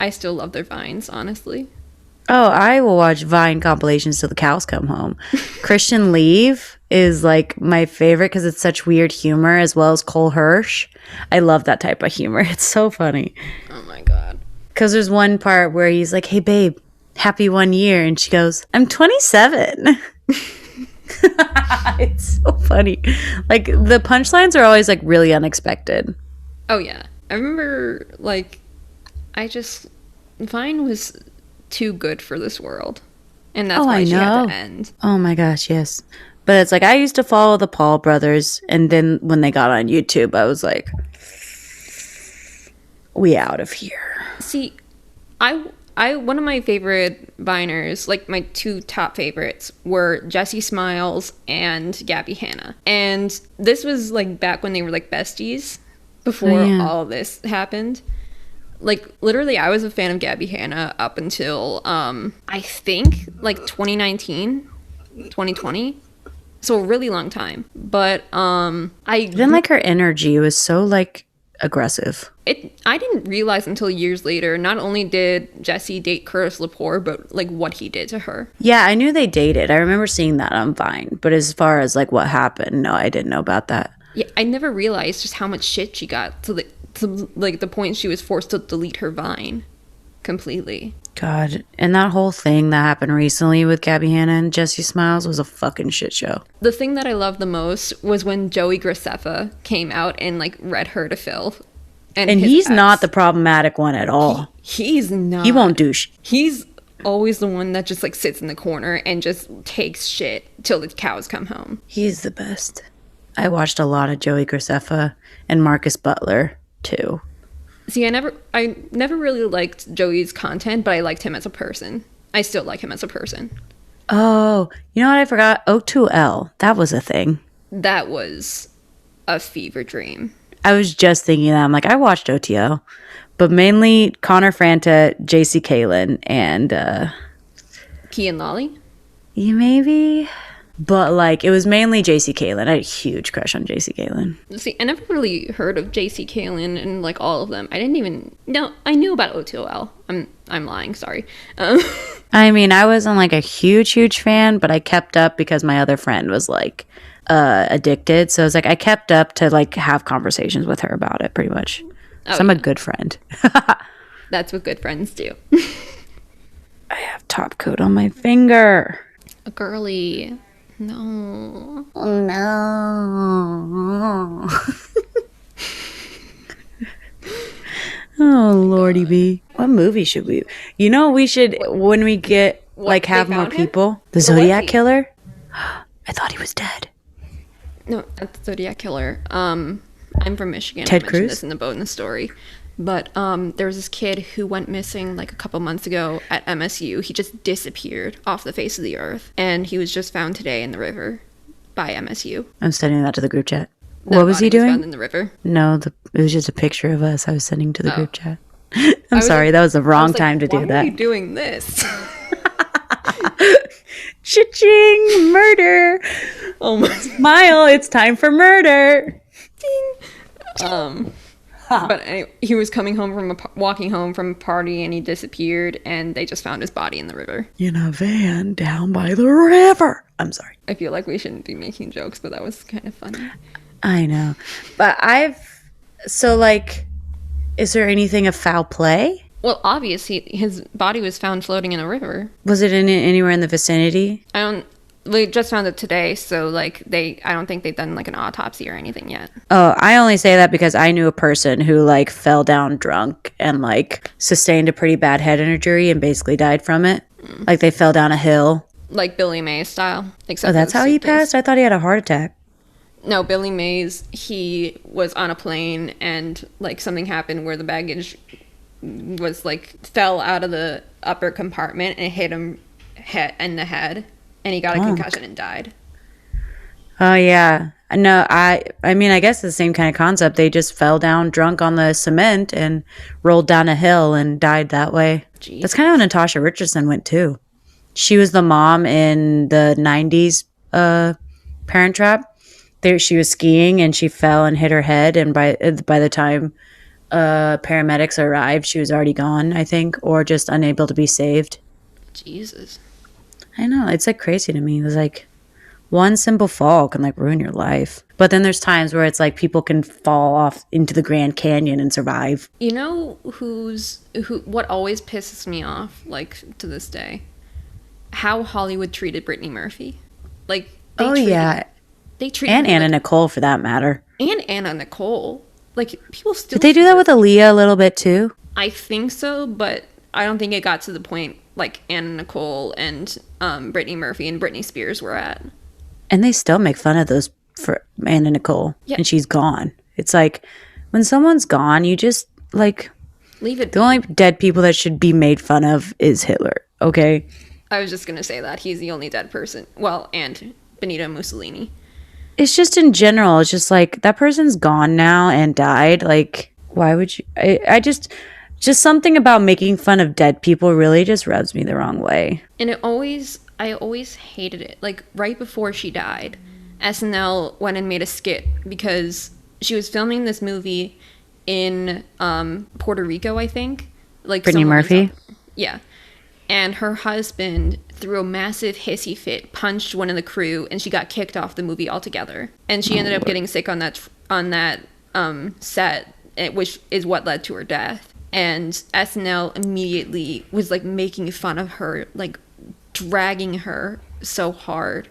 I still love their Vines, honestly. Oh, I will watch Vine compilations till the cows come home. Christian Leave is like my favorite because it's such weird humor, as well as Cole Hirsch. I love that type of humor. It's so funny. Oh my god. Because there's one part where he's like, hey, babe, happy 1 year. And she goes, I'm 27. It's so funny. Like, the punchlines are always, like, really unexpected. Oh, yeah. I remember, like, Vine was too good for this world. And that's why she had to end. Oh, my gosh, yes. But it's like, I used to follow the Paul brothers. And then when they got on YouTube, I was like, we out of here. See, I one of my favorite Viners, like my two top favorites, were Jessie Smiles and Gabby Hanna. And this was like back when they were like besties, before all of this happened. Like literally, I was a fan of Gabby Hanna up until I think like 2019, 2020. So a really long time. But I didn't like her energy. It was so like aggressive. I didn't realize until years later, not only did Jessie date Curtis Lepore, but like what he did to her. Yeah, I knew they dated. I remember seeing that on Vine. But as far as like what happened, no, I didn't know about that. Yeah, I never realized just how much shit she got to the point she was forced to delete her Vine completely. God, and that whole thing that happened recently with Gabby Hanna and Jessie Smiles was a fucking shit show. The thing that I loved the most was when Joey Graceffa came out and like read her to Phil. And he's not the problematic one at all. He's not. He won't douche. He's always the one that just like sits in the corner and just takes shit till the cows come home. He's the best. I watched a lot of Joey Graceffa and Marcus Butler too. See, I never really liked Joey's content, but I liked him as a person. I still like him as a person. Oh, you know what I forgot? O2L. That was a thing. That was a fever dream. I was just thinking that. I'm like, I watched OTL, but mainly Connor Franta, JC Kalen, and Key and Lolly? yeah, maybe. But like, it was mainly JC Kalen. I had a huge crush on JC Kalen. See, I never really heard of JC Kalen and like all of them. I didn't even know. I knew about O2L. I'm lying. Sorry. I mean, I wasn't like a huge fan, but I kept up because my other friend was like addicted. So I was like, I kept up to like have conversations with her about it pretty much. So I'm a good friend. That's what good friends do. I have top coat on my finger. A girly. No. Oh no. Oh lordy be. What movie should we? You know, we should when we get like have more people. The Zodiac Killer. I thought he was dead. No, that's Zodiac Killer. I'm from Michigan. Ted I mentioned Cruz? this in the bonus story. But there was this kid who went missing like a couple months ago at MSU. He just disappeared off the face of the earth. And he was just found today in the river by MSU. I'm sending that to the group chat. The What was he body doing? found in the river. No, it was just a picture of us I was sending to the group chat. I'm was sorry, like- that was the I wrong was like, time to why do are that. you doing this? Cha-ching! Murder! Oh my. Smile, it's time for murder! But anyway, he was coming home from walking home from a party and he disappeared and they just found his body in the river. In a van down by the river. I'm sorry. I feel like we shouldn't be making jokes, but that was kind of funny. I know. But so like, is there anything of foul play? Well, obviously, his body was found floating in a river. Was it anywhere in the vicinity? We just found it today, so like I don't think they've done like an autopsy or anything yet. Oh, I only say that because I knew a person who like fell down drunk and like sustained a pretty bad head injury and basically died from it. Like they fell down a hill. Like Billy Mays style. Except Oh, that's for how the he suitcase. passed? I thought he had a heart attack. No, Billy Mays, he was on a plane and like something happened where the baggage was like fell out of the upper compartment and it hit him in the head and he got a concussion and died. Oh yeah. No, I mean I guess the same kind of concept. They just fell down drunk on the cement and rolled down a hill and died that way. Jeez. That's kind of how Natasha Richardson went too. She was the mom in the 90s Parent Trap. She was skiing and she fell and hit her head and by the time paramedics arrived, she was already gone, I think, or just unable to be saved. Jesus. I know, it's like crazy to me. It's like one simple fall can like ruin your life. But then there's times where it's like people can fall off into the Grand Canyon and survive. You know what always pisses me off, like to this day? How Hollywood treated Brittany Murphy. Like they treated And her Anna like- Nicole for that matter. and Anna Nicole. Like people still Did they do that with Aaliyah a little bit too? I think so, but I don't think it got to the point like Anna Nicole and Brittany Murphy and Britney Spears were at. And they still make fun of those for Anna Nicole. Yeah. And she's gone. It's like when someone's gone, you just like Leave it. the only dead people that should be made fun of is Hitler. Okay. I was just gonna say that he's the only dead person. Well, and Benito Mussolini. It's just in general, it's just like that person's gone now and died. Like, why would you? I just something about making fun of dead people really just rubs me the wrong way. And I always hated it. Like right before she died, SNL went and made a skit because she was filming this movie in Puerto Rico, I think. Like Brittany someone was Murphy? up- Yeah. And her husband threw a massive hissy fit, punched one of the crew, and she got kicked off the movie altogether. And she ended up getting sick on that set, which is what led to her death. And SNL immediately was like making fun of her, like dragging her so hard.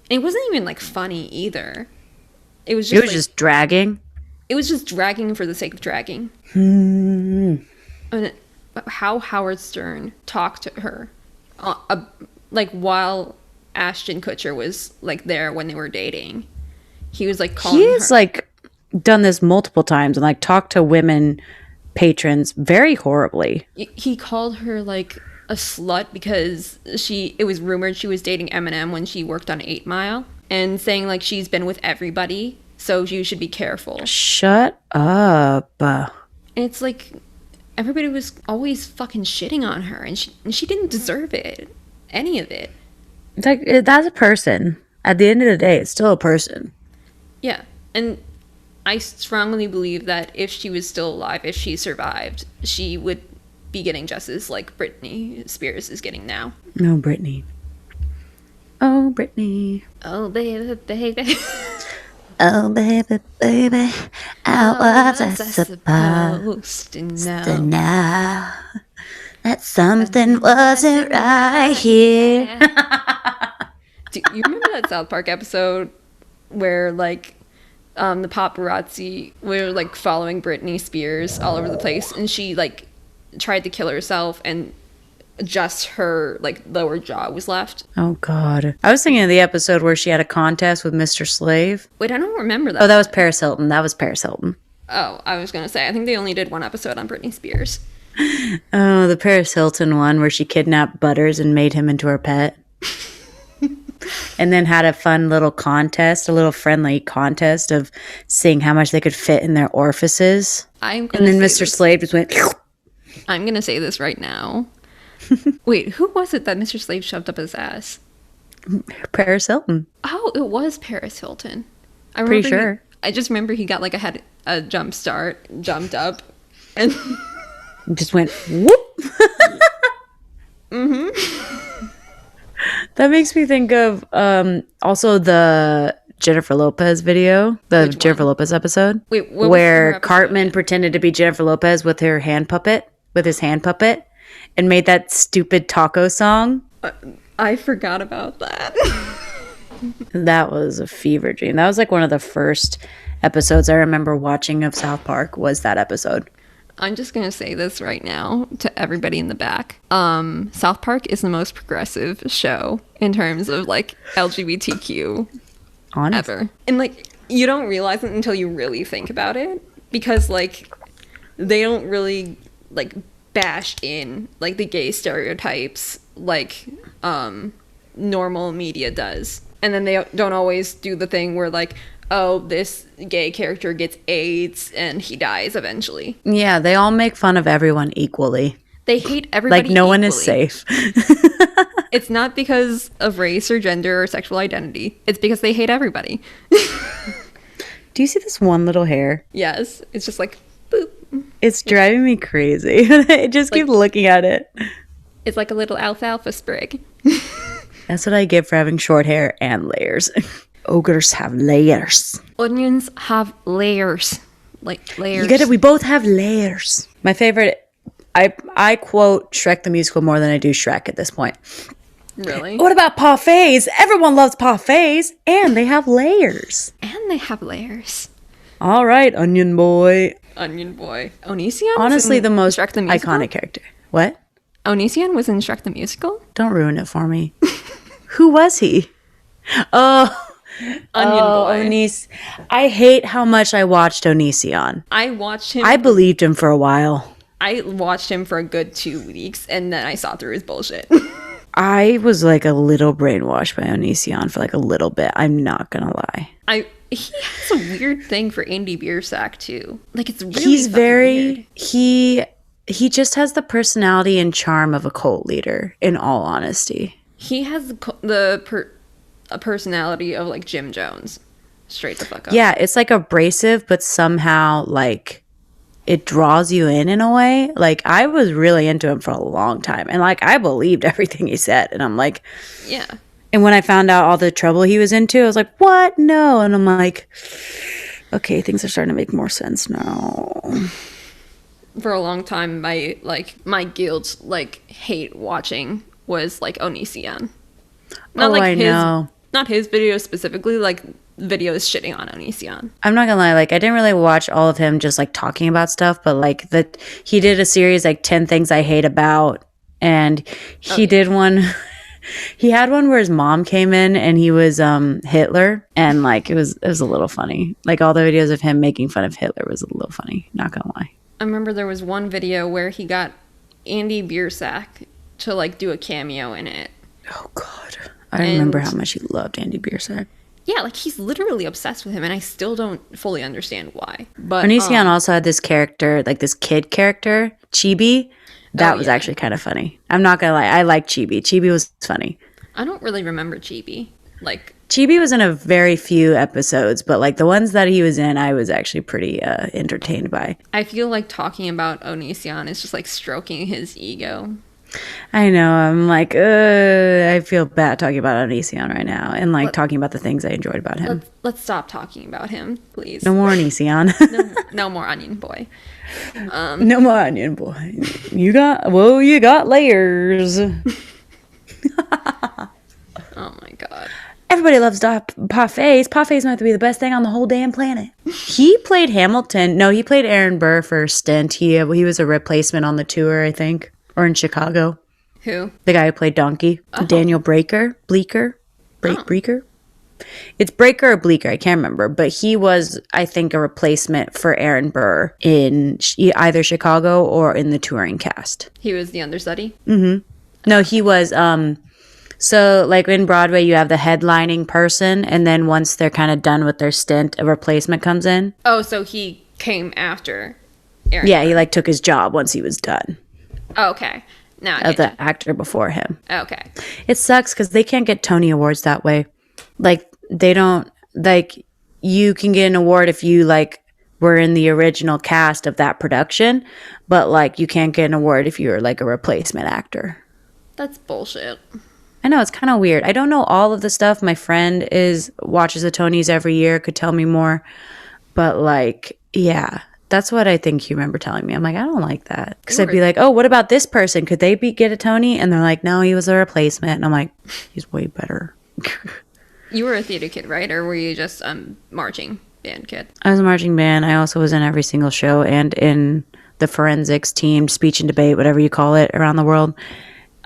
And it wasn't even like funny either. It was just Dragging. it was just dragging for the sake of dragging. And how Howard Stern talked to her, like while Ashton Kutcher was like there when they were dating, he was like calling He's her. like done this multiple times and like talked to women patrons very horribly. He called her like a slut because it was rumored she was dating Eminem when she worked on 8 Mile, and saying like she's been with everybody, so you should be careful. Shut up. And it's like everybody was always fucking shitting on her, and she didn't deserve it. Any of it. It's like, that's a person. At the end of the day, it's still a person. Yeah. And I strongly believe that if she was still alive, if she survived, she would be getting justice like Britney Spears is getting now. No, Britney. Oh, Britney. Oh, baby, baby. Oh, baby, baby. How was I supposed to to know that something wasn't right here? Do you remember that South Park episode where like the paparazzi were like following Britney Spears all over the place, and she like tried to kill herself, and just her like lower jaw was left? Oh God, I was thinking of the episode where she had a contest with Mr. Slave. Wait, I don't remember that. Oh, that was Paris Hilton. Oh, I was gonna say, I think they only did one episode on Britney Spears. Oh, the Paris Hilton one where she kidnapped Butters and made him into her pet. And then had a fun little contest, a little friendly contest of seeing how much they could fit in their orifices. And then Mr. Slave just went... I'm going to say this right now. Wait, who was it that Mr. Slave shoved up his ass? Paris Hilton. Oh, it was Paris Hilton. Pretty sure. I just remember he got like a jump start, jumped up, and... just went whoop. Mm-hmm. That makes me think of also the Jennifer Lopez video, the Jennifer Lopez episode. Wait, what where was Cartman pretended to be Jennifer Lopez with his hand puppet, and made that stupid taco song. I forgot about that. That was a fever dream. That was like one of the first episodes I remember watching of South Park was that episode. I'm just going to say this right now to everybody in the back. South Park is the most progressive show in terms of like LGBTQ ever. And like, you don't realize it until you really think about it, because like, they don't really like bash in like the gay stereotypes like normal media does. And then they don't always do the thing where like, oh, this gay character gets AIDS and he dies eventually. Yeah, they all make fun of everyone equally. They hate everybody like no equally. one is safe. It's not because of race or gender or sexual identity. It's because they hate everybody. Do you see this one little hair? Yes. It's just like, boop. It's driving me crazy. I just keep looking at it. It's like a little alfalfa sprig. That's what I get for having short hair and layers. Ogres have layers. Onions have layers. Like layers. You get it? We both have layers. My favorite, I quote Shrek the Musical more than I do Shrek at this point. Really? What about parfaits? Everyone loves parfaits. And they have layers. And they have layers. All right, Onion Boy. Onion Boy. Onision? Honestly, the most Shrek the Musical? iconic character. What? Onision was in Shrek the Musical? Don't ruin it for me. Who was he? Oh... Onion Boy. Onision. I hate how much I watched Onision. I watched him. I believed him for a while. I watched him for a good 2 weeks, and then I saw through his bullshit. I was like a little brainwashed by Onision for like a little bit. I'm not gonna lie. He has a weird thing for Andy Biersack too. Like it's really He's very weird. he just has the personality and charm of a cult leader. In all honesty, he has a personality of like Jim Jones. Straight the fuck up. Yeah, it's like abrasive, but somehow like it draws you in a way. Like I was really into him for a long time, and like I believed everything he said, and I'm like, yeah. And when I found out all the trouble he was into, I was like, what? No. And I'm like, okay, things are starting to make more sense now. For a long time, my guilt like hate watching was like Onision. Not like I know. Not his videos specifically, like videos shitting on Onision. I'm not gonna lie, like I didn't really watch all of him just like talking about stuff, but like he did a series like 10 Things I Hate About, and he did one. He had one where his mom came in and he was Hitler, and like it was a little funny. Like all the videos of him making fun of Hitler was a little funny, not gonna lie. I remember there was one video where he got Andy Biersack to like do a cameo in it. Oh God, I remember how much he loved Andy Biersack. Yeah, like he's literally obsessed with him, and I still don't fully understand why. But Onision also had this character, like this kid character, Chibi. That was actually kind of funny. I'm not gonna lie, I like Chibi. Chibi was funny. I don't really remember Chibi. Like Chibi was in a very few episodes, but like the ones that he was in, I was actually pretty entertained by. I feel like talking about Onision is just like stroking his ego. I know. I'm like, I feel bad talking about Onision right now, and like talking about the things I enjoyed about him. Let's stop talking about him, please. No more Onision. No more Onion Boy. No more Onion Boy. You got layers. Oh my God. Everybody loves parfaits. Parfaits might be the best thing on the whole damn planet. He played Hamilton. No, he played Aaron Burr for a stint. He was a replacement on the tour, I think, or in Chicago. Who? The guy who played Donkey. Daniel Bleeker. Breaker. It's Breaker or Bleeker. I can't remember. But he was, I think, a replacement for Aaron Burr in either Chicago or in the touring cast. He was the understudy? Mm-hmm. No, he was... So, like, in Broadway, you have the headlining person, and then once they're kind of done with their stint, a replacement comes in. Oh, so he came after Aaron. Yeah, he, like, took his job once he was done. Oh, okay. Now of the actor before him. Okay. It sucks, because they can't get Tony Awards that way. Like, they don't, like, you can get an award if you, like, were in the original cast of that production, but, like, you can't get an award if you're, like, a replacement actor. That's bullshit. I know, it's kind of weird. I don't know all of the stuff. My friend watches the Tonys every year, could tell me more. But, like, yeah, that's what I think you remember telling me. I'm like, I don't like that. Because I'd be like, oh, what about this person? Could they get a Tony? And they're like, no, he was a replacement. And I'm like, he's way better. You were a theater kid, right? Or were you just marching band kid? I was a marching band. I also was in every single show and in the forensics team, speech and debate, whatever you call it, around the world.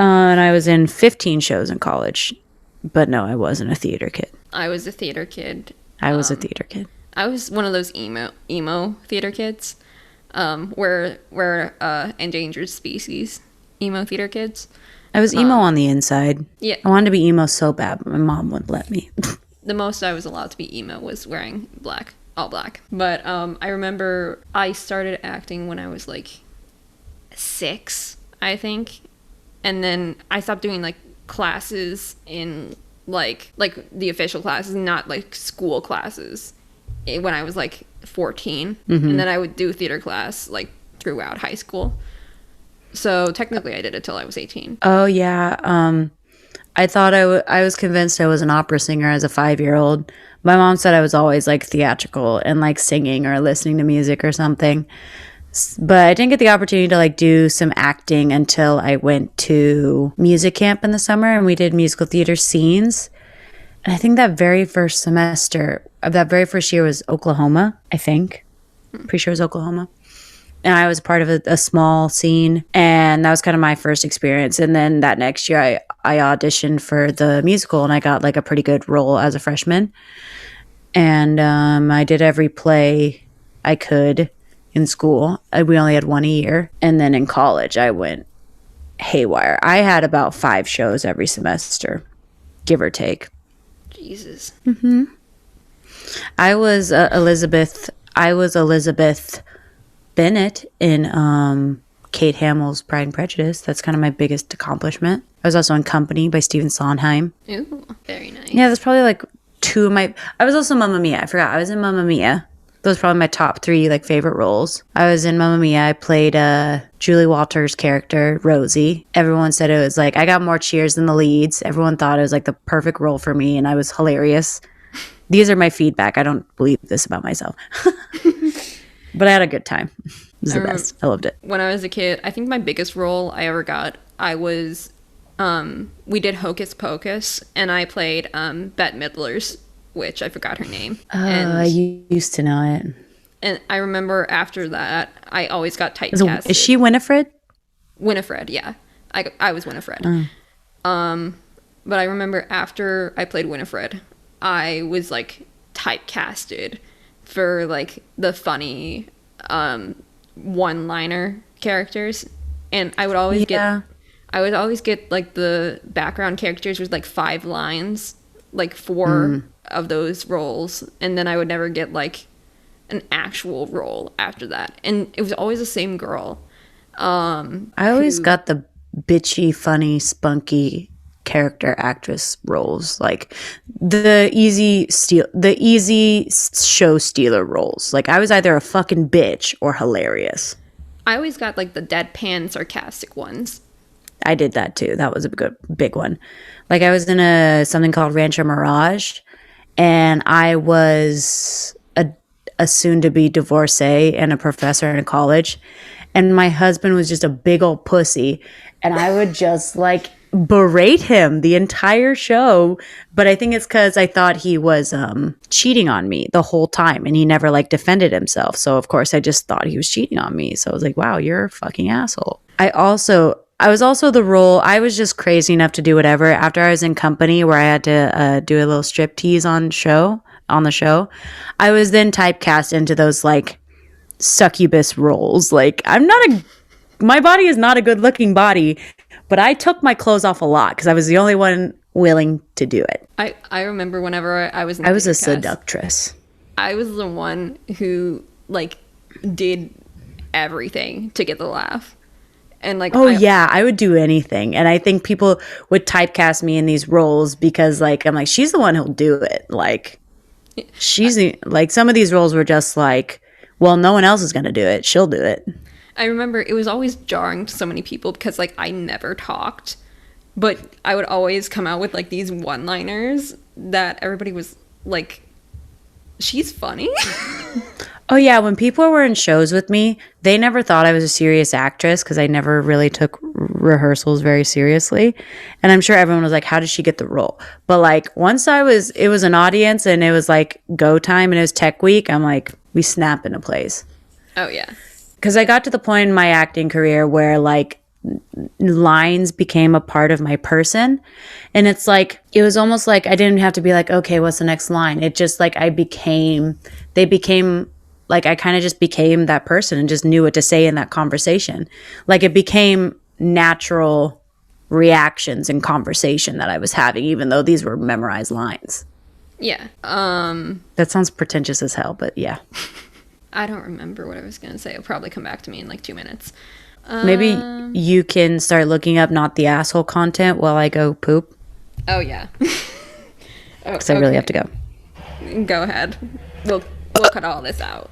And I was in 15 shows in college. But no, I wasn't a theater kid. I was a theater kid. I was a theater kid. I was one of those emo theater kids. We're endangered species emo theater kids. I was emo on the inside. Yeah. I wanted to be emo so bad, but my mom wouldn't let me. The most I was allowed to be emo was wearing all black. But I remember I started acting when I was like 6, I think. And then I stopped doing like classes in like the official classes, not like school classes, when I was like 14. Mm-hmm. And then I would do theater class like throughout high school. So technically I did it till I was 18. Oh yeah. I thought I was convinced I was an opera singer as a 5-year-old. My mom said I was always like theatrical and like singing or listening to music or something. But I didn't get the opportunity to like do some acting until I went to music camp in the summer and we did musical theater scenes. And I think that very first semester of that very first year was Oklahoma, I think. Pretty sure it was Oklahoma. And I was part of a small scene, and that was kind of my first experience. And then that next year I auditioned for the musical and I got like a pretty good role as a freshman. And I did every play I could in school. We only had one a year. And then in college, I went haywire. I had about 5 shows every semester, give or take. Jesus. Mm-hmm. I was Elizabeth Bennett in Kate Hamill's Pride and Prejudice. That's kind of my biggest accomplishment. I was also in Company by Stephen Sondheim. Ooh, very nice. Yeah, that's probably like 2 of my... I was also Mamma Mia. I forgot. I was in Mamma Mia. Those are probably my top 3 like favorite roles. I was in Mamma Mia. I played Julie Walters' character, Rosie. Everyone said it was like, I got more cheers than the leads. Everyone thought it was like the perfect role for me and I was hilarious. These are my feedback. I don't believe this about myself. But I had a good time. It was the best. I loved it. When I was a kid, I think my biggest role I ever got, I was, we did Hocus Pocus, and I played Bette Midler's witch. I forgot her name. I used to know it. And I remember after that, I always got typecasted. Is she Winifred? Winifred, yeah. I was Winifred. But I remember after I played Winifred, I was, like, typecasted for like the funny one-liner characters, and I would always get like the background characters with like 5 lines, like 4 of those roles, and then I would never get like an actual role after that, and it was always the same girl. I always got the bitchy, funny, spunky character actress roles, like the easy show stealer roles. Like I was either a fucking bitch or hilarious. I always got like the deadpan, sarcastic ones. I did that too. That was a good big one. Like I was in something called Rancho Mirage, and I was a soon-to-be divorcee and a professor in a college, and my husband was just a big old pussy, and I would just like berate him the entire show. But I think it's because I thought he was cheating on me the whole time, and he never like defended himself. So of course I just thought he was cheating on me. So I was like, wow, you're a fucking asshole. I was also the role. I was just crazy enough to do whatever. After I was in Company, where I had to do a little striptease on the show, I was then typecast into those like succubus roles. Like my body is not a good looking body, but I took my clothes off a lot because I was the only one willing to do it. I remember whenever I was in I was a theater cast, seductress. I was the one who like did everything to get the laugh. And like, I would do anything. And I think people would typecast me in these roles because like I'm like, she's the one who'll do it. Like like some of these roles were just like, well, no one else is gonna do it, she'll do it. I remember it was always jarring to so many people because like I never talked, but I would always come out with like these one-liners that everybody was like, she's funny. Oh yeah, when people were in shows with me, they never thought I was a serious actress because I never really took rehearsals very seriously. And I'm sure everyone was like, how did she get the role? But like once it was an audience and it was like go time and it was tech week, I'm like, we snap into place. Oh yeah. Because I got to the point in my acting career where like lines became a part of my person. And it's like, it was almost like I didn't have to be like, okay, what's the next line? It just like I kind of just became that person and just knew what to say in that conversation. Like it became natural reactions in conversation that I was having, even though these were memorized lines. Yeah. That sounds pretentious as hell, but yeah. I don't remember what I was going to say. It'll probably come back to me in like 2 minutes. Maybe you can start looking up not the asshole content while I go poop. Oh, yeah. Because I really have to go. Go ahead. We'll cut all this out.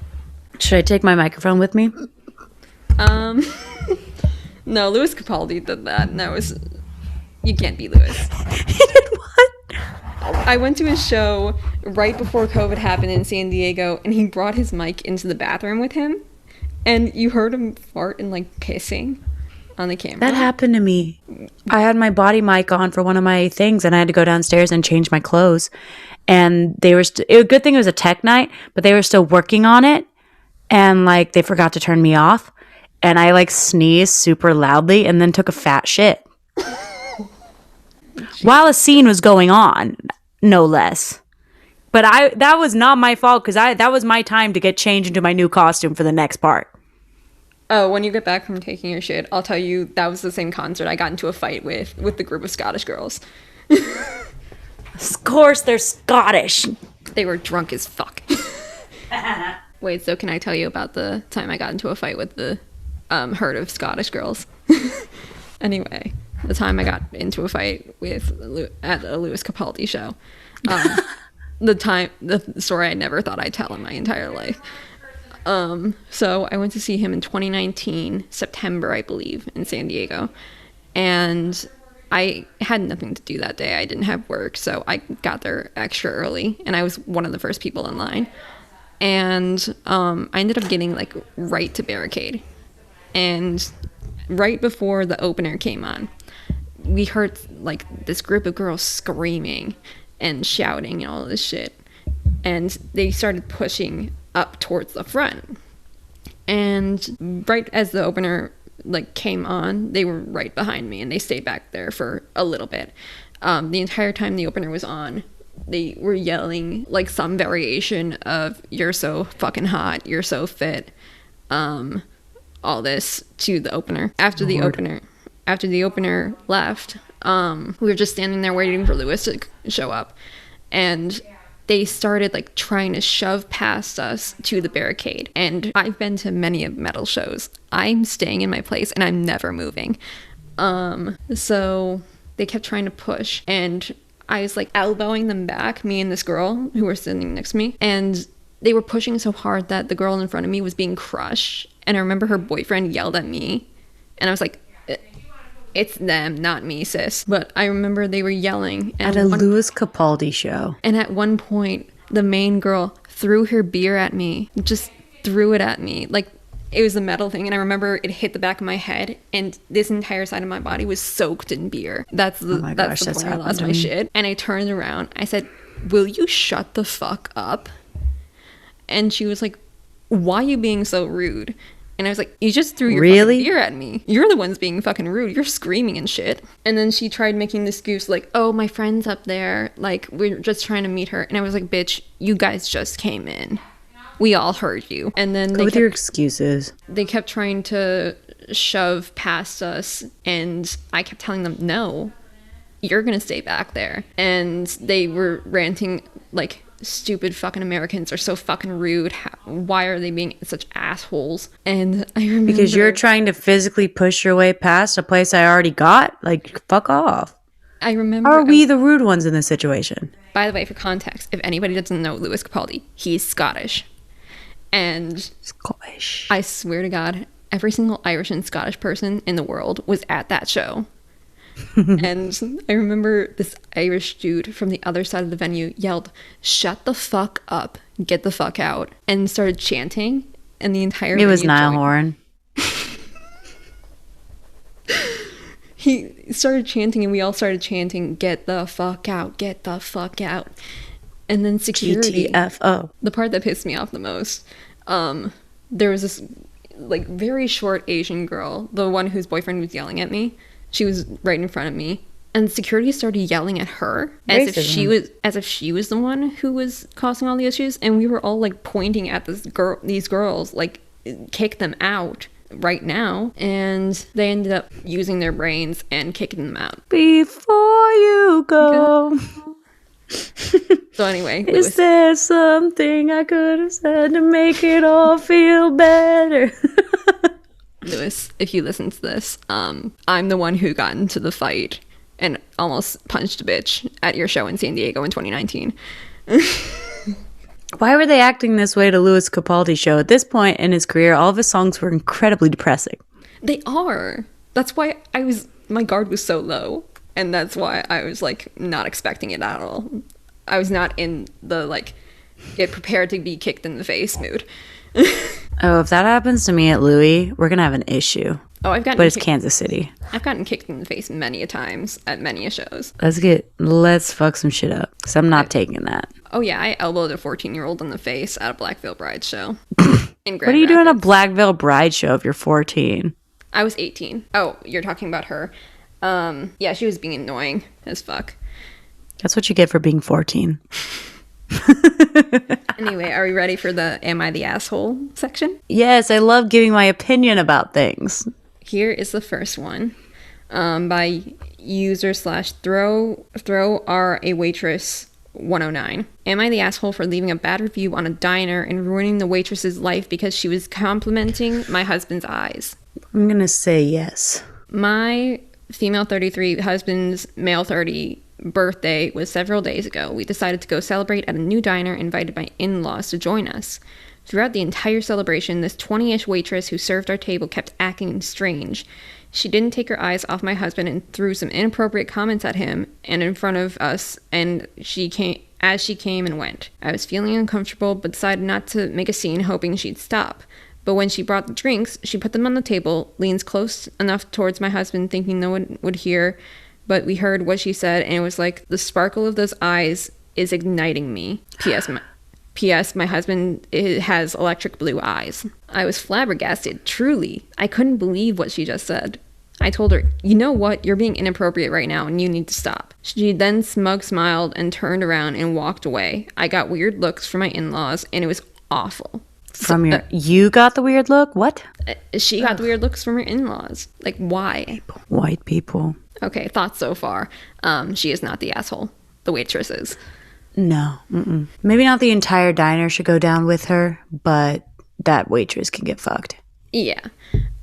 Should I take my microphone with me? No, Louis Capaldi did that, and that was... You can't be Louis. He did what? I went to his show right before COVID happened in San Diego, and he brought his mic into the bathroom with him, and you heard him fart and, like, pissing on the camera. That happened to me. I had my body mic on for one of my things, and I had to go downstairs and change my clothes. And they were... good thing it was a tech night, but they were still working on it. And like they forgot to turn me off, and I like sneezed super loudly and then took a fat shit while a scene was going on, no less. But that was not my fault because that was my time to get changed into my new costume for the next part. Oh, when you get back from taking your shit, I'll tell you that was the same concert I got into a fight with the group of Scottish girls. Of course, they're Scottish. They were drunk as fuck. Wait, so can I tell you about the time I got into a fight with the herd of Scottish girls? Anyway, the time I got into a fight at a Louis Capaldi show. The story I never thought I'd tell in my entire life. So I went to see him in 2019, September, I believe, in San Diego. And I had nothing to do that day. I didn't have work, so I got there extra early, and I was one of the first people in line. And I ended up getting like right to barricade, and right before the opener came on, we heard like this group of girls screaming and shouting and all this shit, and they started pushing up towards the front, and right as the opener like came on, they were right behind me, and they stayed back there for a little bit. The entire time the opener was on, they were yelling like some variation of "You're so fucking hot, you're so fit," all this to the opener. After the opener left, we were just standing there waiting for Lewis to show up, and they started like trying to shove past us to the barricade. And I've been to many of metal shows. I'm staying in my place and I'm never moving. So they kept trying to push, and I was like elbowing them back, me and this girl who were sitting next to me, and they were pushing so hard that the girl in front of me was being crushed. And I remember her boyfriend yelled at me, and I was like, it's them, not me, sis. But I remember they were yelling. At a Louis Capaldi show. And at one point, the main girl threw her beer at me. Just threw it at me. Like, it was a metal thing. And I remember it hit the back of my head. And this entire side of my body was soaked in beer. That's the point I lost my shit. And I turned around. I said, will you shut the fuck up? And she was like, why are you being so rude? And I was like, you just threw your fucking beer at me. You're the ones being fucking rude. You're screaming and shit. And then she tried making the excuse like, oh, my friend's up there. Like, we're just trying to meet her. And I was like, bitch, you guys just came in. We all heard you. And then with your excuses. They kept trying to shove past us. And I kept telling them, no, you're going to stay back there. And they were ranting like, stupid fucking Americans are so fucking rude. Why are they being such assholes? And I remember, because you're trying to physically push your way past a place I already got. Like, fuck off. I remember. Are we the rude ones in this situation? By the way, for context, if anybody doesn't know Louis Capaldi, he's Scottish. And Scottish. I swear to God, every single Irish and Scottish person in the world was at that show. And I remember this Irish dude from the other side of the venue yelled, shut the fuck up, get the fuck out, and started chanting, and the entire venue was Niall Horan. He started chanting, and we all started chanting, get the fuck out, get the fuck out. And then security, GTFO. the part that pissed me off the most, there was this like very short Asian girl, the one whose boyfriend was yelling at me. She was right in front of me, and security started yelling at her as if she was the one who was causing all the issues. And we were all like pointing at these girls, like, kick them out right now. And they ended up using their brains and kicking them out. Before you go. So anyway, is there something I could have said to make it all feel better? Lewis, if you listen to this, I'm the one who got into the fight and almost punched a bitch at your show in San Diego in 2019. Why were they acting this way to Louis Capaldi's show? At this point in his career, all of his songs were incredibly depressing. They are. That's why my guard was so low. And that's why I was like not expecting it at all. I was not in the like get prepared to be kicked in the face mood. Oh, if that happens to me at Louis, we're gonna have an issue. Oh, but it's Kansas City. I've gotten kicked in the face many a times at many a shows. Let's fuck some shit up, because I'm not taking that. Oh yeah, I elbowed a 14-year-old in the face at a Black Veil Bride show. In Grand What are you doing at a Rapids. Black Veil Bride show if you're 14? I was 18. Oh, you're talking about her. Yeah, she was being annoying as fuck. That's what you get for being 14. Anyway, are we ready for the Am I the Asshole section? Yes, I love giving my opinion about things. Here is the first one by user/throw are a waitress 109. Am I the asshole for leaving a bad review on a diner and ruining the waitress's life because she was complimenting my husband's eyes? I'm going to say yes. My female 33 husband's male 30 birthday was several days ago. We decided to go celebrate at a new diner, invited my in-laws to join us. Throughout the entire celebration, this 20-ish waitress who served our table kept acting strange. She didn't take her eyes off my husband and threw some inappropriate comments at him and in front of us, and she came and went. I was feeling uncomfortable, but decided not to make a scene, hoping she'd stop. But when she brought the drinks, she put them on the table, leans close enough towards my husband, thinking no one would hear, but we heard what she said, and it was like, the sparkle of those eyes is igniting me. P.S. My husband has electric blue eyes. I was flabbergasted, truly. I couldn't believe what she just said. I told her, you know what, you're being inappropriate right now and you need to stop. She then smiled and turned around and walked away. I got weird looks from my in-laws and it was awful. From you got the weird look? What? She got the weird looks from her in-laws. Like, why? White people. Okay, thoughts so far. She is not the asshole. The waitress is. No. Mm-mm. Maybe not the entire diner should go down with her, but that waitress can get fucked. Yeah.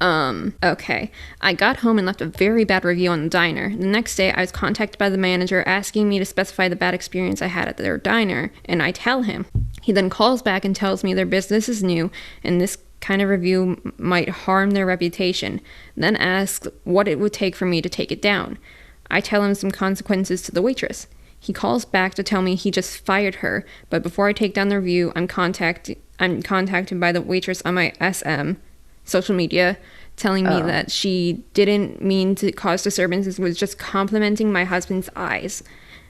Okay. I got home and left a very bad review on the diner. The next day, I was contacted by the manager asking me to specify the bad experience I had at their diner, and I tell him. He then calls back and tells me their business is new, and this kind of review might harm their reputation, then asks what it would take for me to take it down. I tell him some consequences to the waitress. He calls back to tell me he just fired her, but before I take down the review, I'm contacted by the waitress on my SM, social media, telling me that she didn't mean to cause disturbances, was just complimenting my husband's eyes.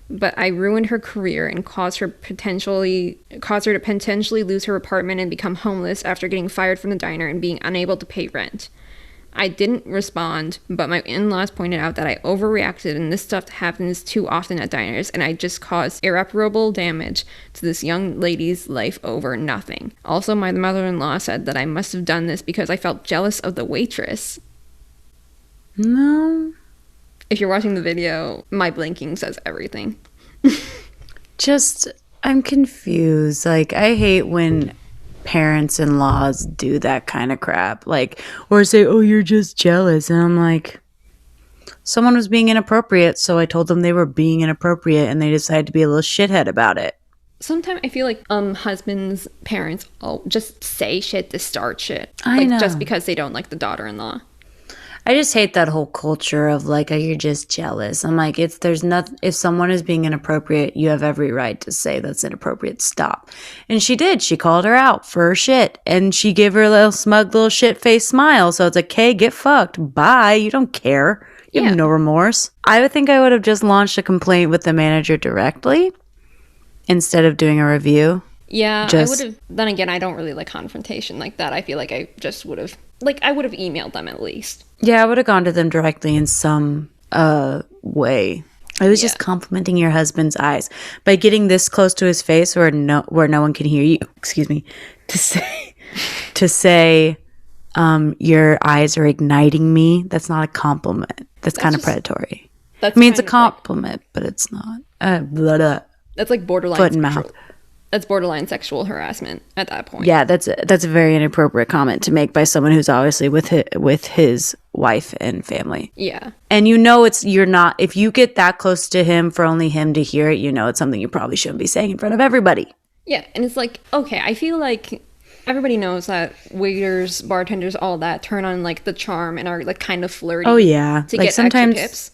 But I ruined her career and caused her to potentially lose her apartment and become homeless after getting fired from the diner and being unable to pay rent. I didn't respond, but my in-laws pointed out that I overreacted and this stuff happens too often at diners, and I just caused irreparable damage to this young lady's life over nothing. Also, my mother-in-law said that I must have done this because I felt jealous of the waitress. No. If you're watching the video, my blinking says everything. I'm confused. Like, I hate when parents-in-laws do that kind of crap. Like, or say, oh, you're just jealous. And I'm like, someone was being inappropriate, so I told them they were being inappropriate, and they decided to be a little shithead about it. Sometimes I feel like husbands' parents just say shit to start shit. I know. Just because they don't like the daughter-in-law. I just hate that whole culture of like, oh, you're just jealous. I'm like, if someone is being inappropriate, you have every right to say that's inappropriate. Stop. And she did. She called her out for her shit. And she gave her a little smug little shit face smile. So it's like, hey, get fucked. Bye. You don't care. You have no remorse. I would think I would have just launched a complaint with the manager directly instead of doing a review. Yeah, I would have. Then again, I don't really like confrontation like that. I feel like I just would have, I would have emailed them at least. Yeah, I would have gone to them directly in some way. I was just complimenting your husband's eyes by getting this close to his face where no one can hear you. Excuse me, to say your eyes are igniting me. That's not a compliment. That's kind of predatory. I mean, it's a compliment, but it's not. That's like borderline foot and mouth. That's borderline sexual harassment at that point. Yeah, that's a very inappropriate comment to make by someone who's obviously with his wife and family. Yeah. And you're not, if you get that close to him for only him to hear it, it's something you probably shouldn't be saying in front of everybody. Yeah, and it's like, okay, I feel like everybody knows that waiters, bartenders, all that turn on like the charm and are like kind of flirty. Oh yeah. To get extra tips.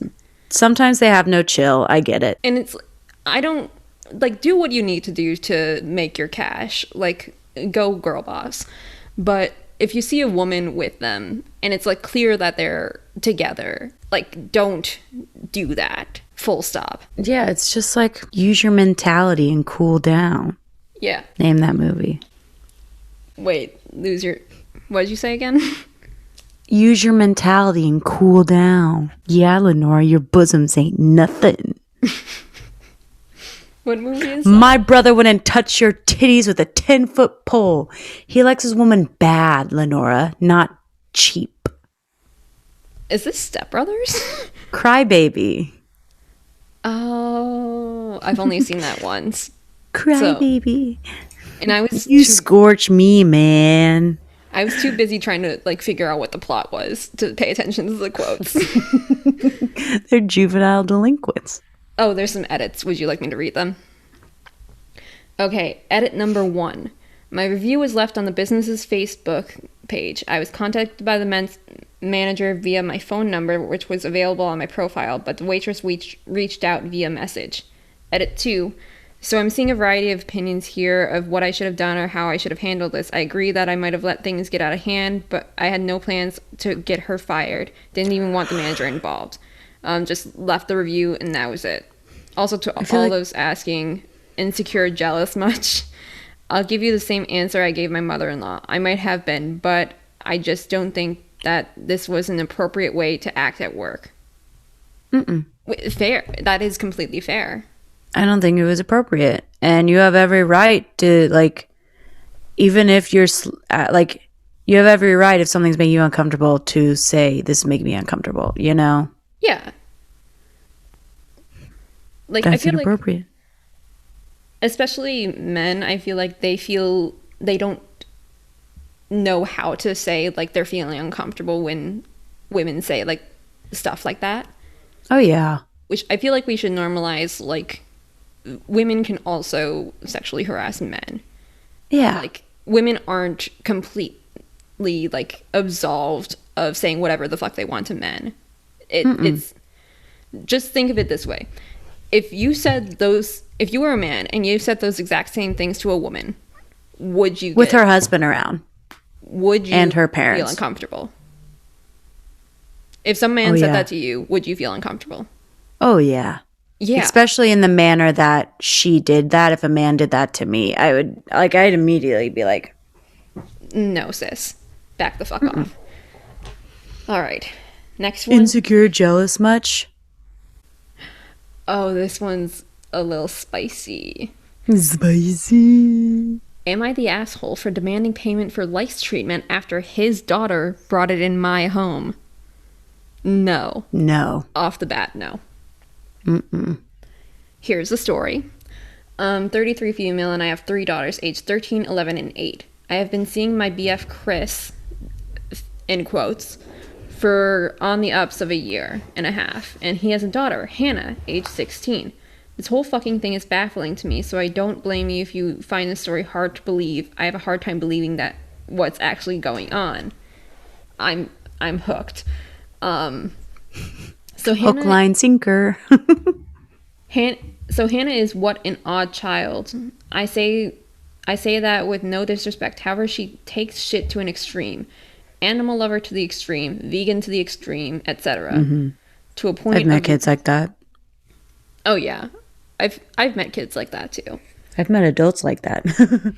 Sometimes they have no chill. I get it. And it's, I don't, do what you need to do to make your cash. Like, go girl boss. But if you see a woman with them and it's like clear that they're together, like, don't do that. Full stop. Yeah, it's just like, use your mentality and cool down. Yeah. Name that movie. Wait, what'd you say again? Use your mentality and cool down. Yeah, Lenora, your bosoms ain't nothing. What movie is that? My brother wouldn't touch your titties with a 10-foot pole. He likes his woman bad, Lenora, not cheap. Is this Step Brothers? Crybaby. Oh, I've only seen that once. Crybaby. And I was scorch me, man. I was too busy trying to figure out what the plot was to pay attention to the quotes. They're juvenile delinquents. Oh, there's some edits. Would you like me to read them? Okay, edit number 1. My review was left on the business's Facebook page. I was contacted by the manager via my phone number, which was available on my profile, but the waitress reached out via message. Edit 2. So I'm seeing a variety of opinions here of what I should have done or how I should have handled this. I agree that I might have let things get out of hand, but I had no plans to get her fired. Didn't even want the manager involved. Just left the review and that was it. Also, to all those asking, insecure, jealous much, I'll give you the same answer I gave my mother-in-law. I might have been, but I just don't think that this was an appropriate way to act at work. Fair. That is completely fair. I don't think it was appropriate. And you have every right to, even if you're like, you have every right if something's making you uncomfortable to say, this is making me uncomfortable, you know? Yeah. Like, That's I feel inappropriate. like, especially men, I feel like they don't know how to say, like, they're feeling uncomfortable when women say, like, stuff like that. Oh, yeah. Which I feel like we should normalize, like, women can also sexually harass men. Yeah. Like, women aren't completely, like, absolved of saying whatever the fuck they want to men. It's, just think of it this way. If you were a man and you said those exact same things to a woman, would you with her husband around? Would you and her parents feel uncomfortable? If some man said that to you, would you feel uncomfortable? Oh, yeah. Yeah. Especially in the manner that she did that. If a man did that to me, I'd immediately be like, no, sis. Back the fuck off. All right. Next one. Insecure, jealous much? Oh, this one's a little spicy. Spicy. Am I the asshole for demanding payment for lice treatment after his daughter brought it in my home? No. No. Off the bat, no. Here's the story. 33 female and I have 3 daughters aged 13, 11, and 8. I have been seeing my BF Chris, in quotes, for on the ups of a year and a half, and he has a daughter, Hannah, age 16. This whole fucking thing is baffling to me, so I don't blame you if you find this story hard to believe. I have a hard time believing that what's actually going on. I'm hooked. So Hannah, hook, line, sinker. So Hannah is what an odd child. I say that with no disrespect. However, she takes shit to an extreme. Animal lover to the extreme, vegan to the extreme, etc. To a point. I've met kids like that. Oh yeah, I've met kids like that too. I've met adults like that.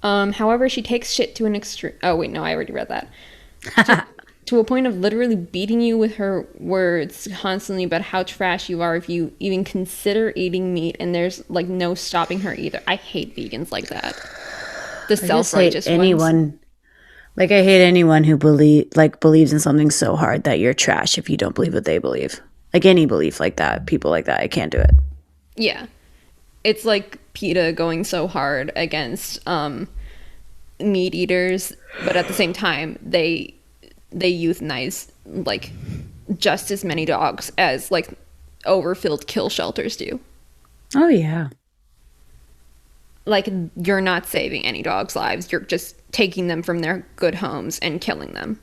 However, she takes shit to an extreme. Oh wait, no, I already read that. To a point of literally beating you with her words constantly about how trash you are if you even consider eating meat, and there's like no stopping her either. I hate vegans like that. The self-righteous ones. Anyone. Like, I hate anyone who believes in something so hard that you're trash if you don't believe what they believe. Like, any belief like that, people like that, I can't do it. Yeah. It's like PETA going so hard against meat eaters, but at the same time, they euthanize, like, just as many dogs as, like, overfilled kill shelters do. Oh, yeah. Like, you're not saving any dogs' lives. You're just taking them from their good homes and killing them.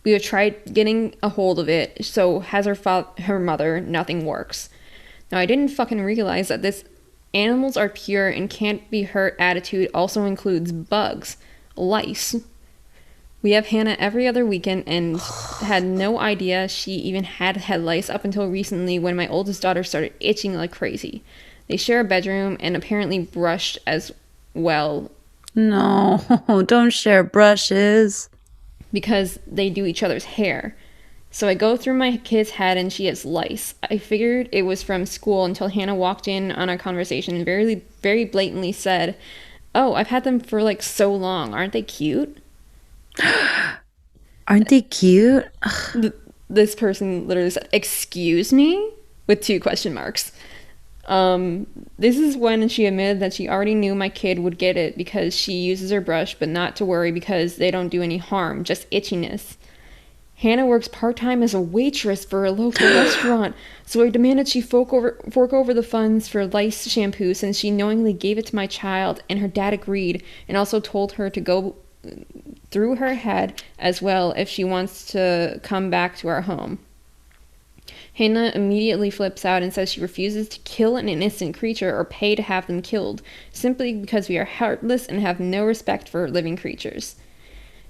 We have tried getting a hold of it, so has her mother, nothing works. Now, I didn't fucking realize that this animals are pure and can't be hurt attitude also includes bugs, lice. We have Hannah every other weekend and had no idea she even had lice up until recently when my oldest daughter started itching like crazy. They share a bedroom and apparently brushed as well. No, don't share brushes. Because they do each other's hair. So I go through my kid's head and she has lice. I figured it was from school until Hannah walked in on our conversation and very, very blatantly said, "Oh, I've had them for like so long. Aren't they cute?" Aren't they cute? This person literally said, "Excuse me?" with 2 question marks. This is when she admitted that she already knew my kid would get it because she uses her brush, but not to worry because they don't do any harm, just itchiness. Hannah works part-time as a waitress for a local restaurant, so I demanded she fork over the funds for lice shampoo since she knowingly gave it to my child, and her dad agreed and also told her to go through her head as well if she wants to come back to our home. Hannah immediately flips out and says she refuses to kill an innocent creature or pay to have them killed, simply because we are heartless and have no respect for living creatures.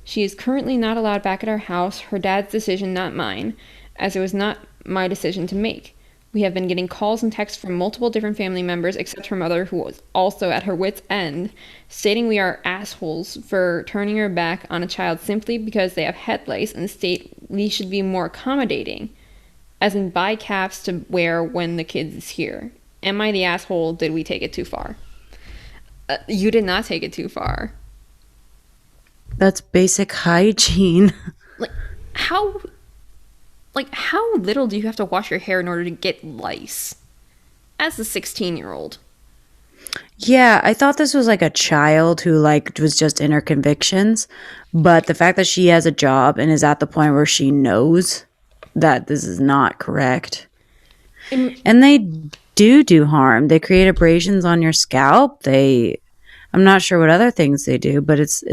She is currently not allowed back at our house, her dad's decision, not mine, as it was not my decision to make. We have been getting calls and texts from multiple different family members, except her mother, who was also at her wit's end, stating we are assholes for turning her back on a child simply because they have head lice and state we should be more accommodating. As in buy caps to wear when the kids is here. Am I the asshole? Did we take it too far? You did not take it too far. That's basic hygiene. Like how little do you have to wash your hair in order to get lice? As a 16-year-old. Yeah, I thought this was like a child who like was just in her convictions, but the fact that she has a job and is at the point where she knows that this is not correct. And they do harm. They create abrasions on your scalp. I'm not sure what other things they do, but it's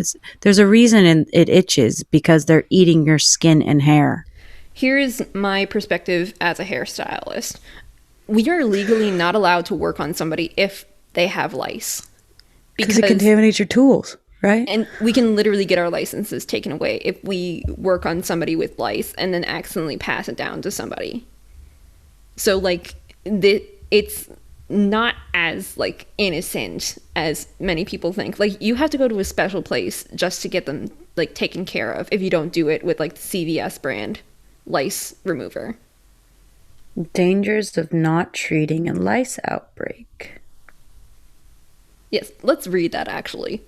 there's a reason it itches because they're eating your skin and hair. Here's my perspective as a hairstylist. We are legally not allowed to work on somebody if they have lice. Because it contaminates your tools, right? And we can literally get our licenses taken away if we work on somebody with lice and then accidentally pass it down to somebody. So, like, it's not as, like, innocent as many people think. Like, you have to go to a special place just to get them, like, taken care of if you don't do it with, like, the CVS brand lice remover. Dangers of not treating a lice outbreak. Yes, let's read that, actually.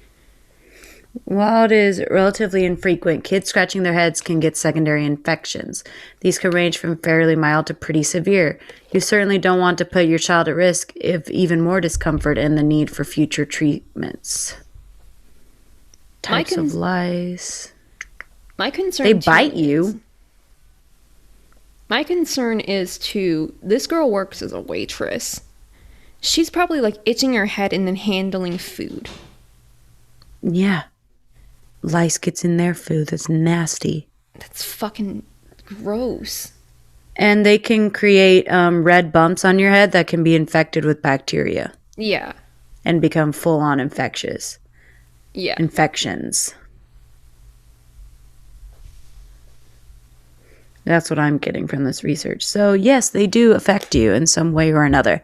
While it is relatively infrequent, kids scratching their heads can get secondary infections. These can range from fairly mild to pretty severe. You certainly don't want to put your child at risk of even more discomfort and the need for future treatments. Types of lice. My concern They bite you. My concern is this girl works as a waitress. She's probably like itching her head and then handling food. Yeah. Lice gets in their food. That's nasty. That's fucking gross. And they can create red bumps on your head that can be infected with bacteria. Yeah. And become full-on infectious. Yeah. Infections. That's what I'm getting from this research. So, yes, they do affect you in some way or another.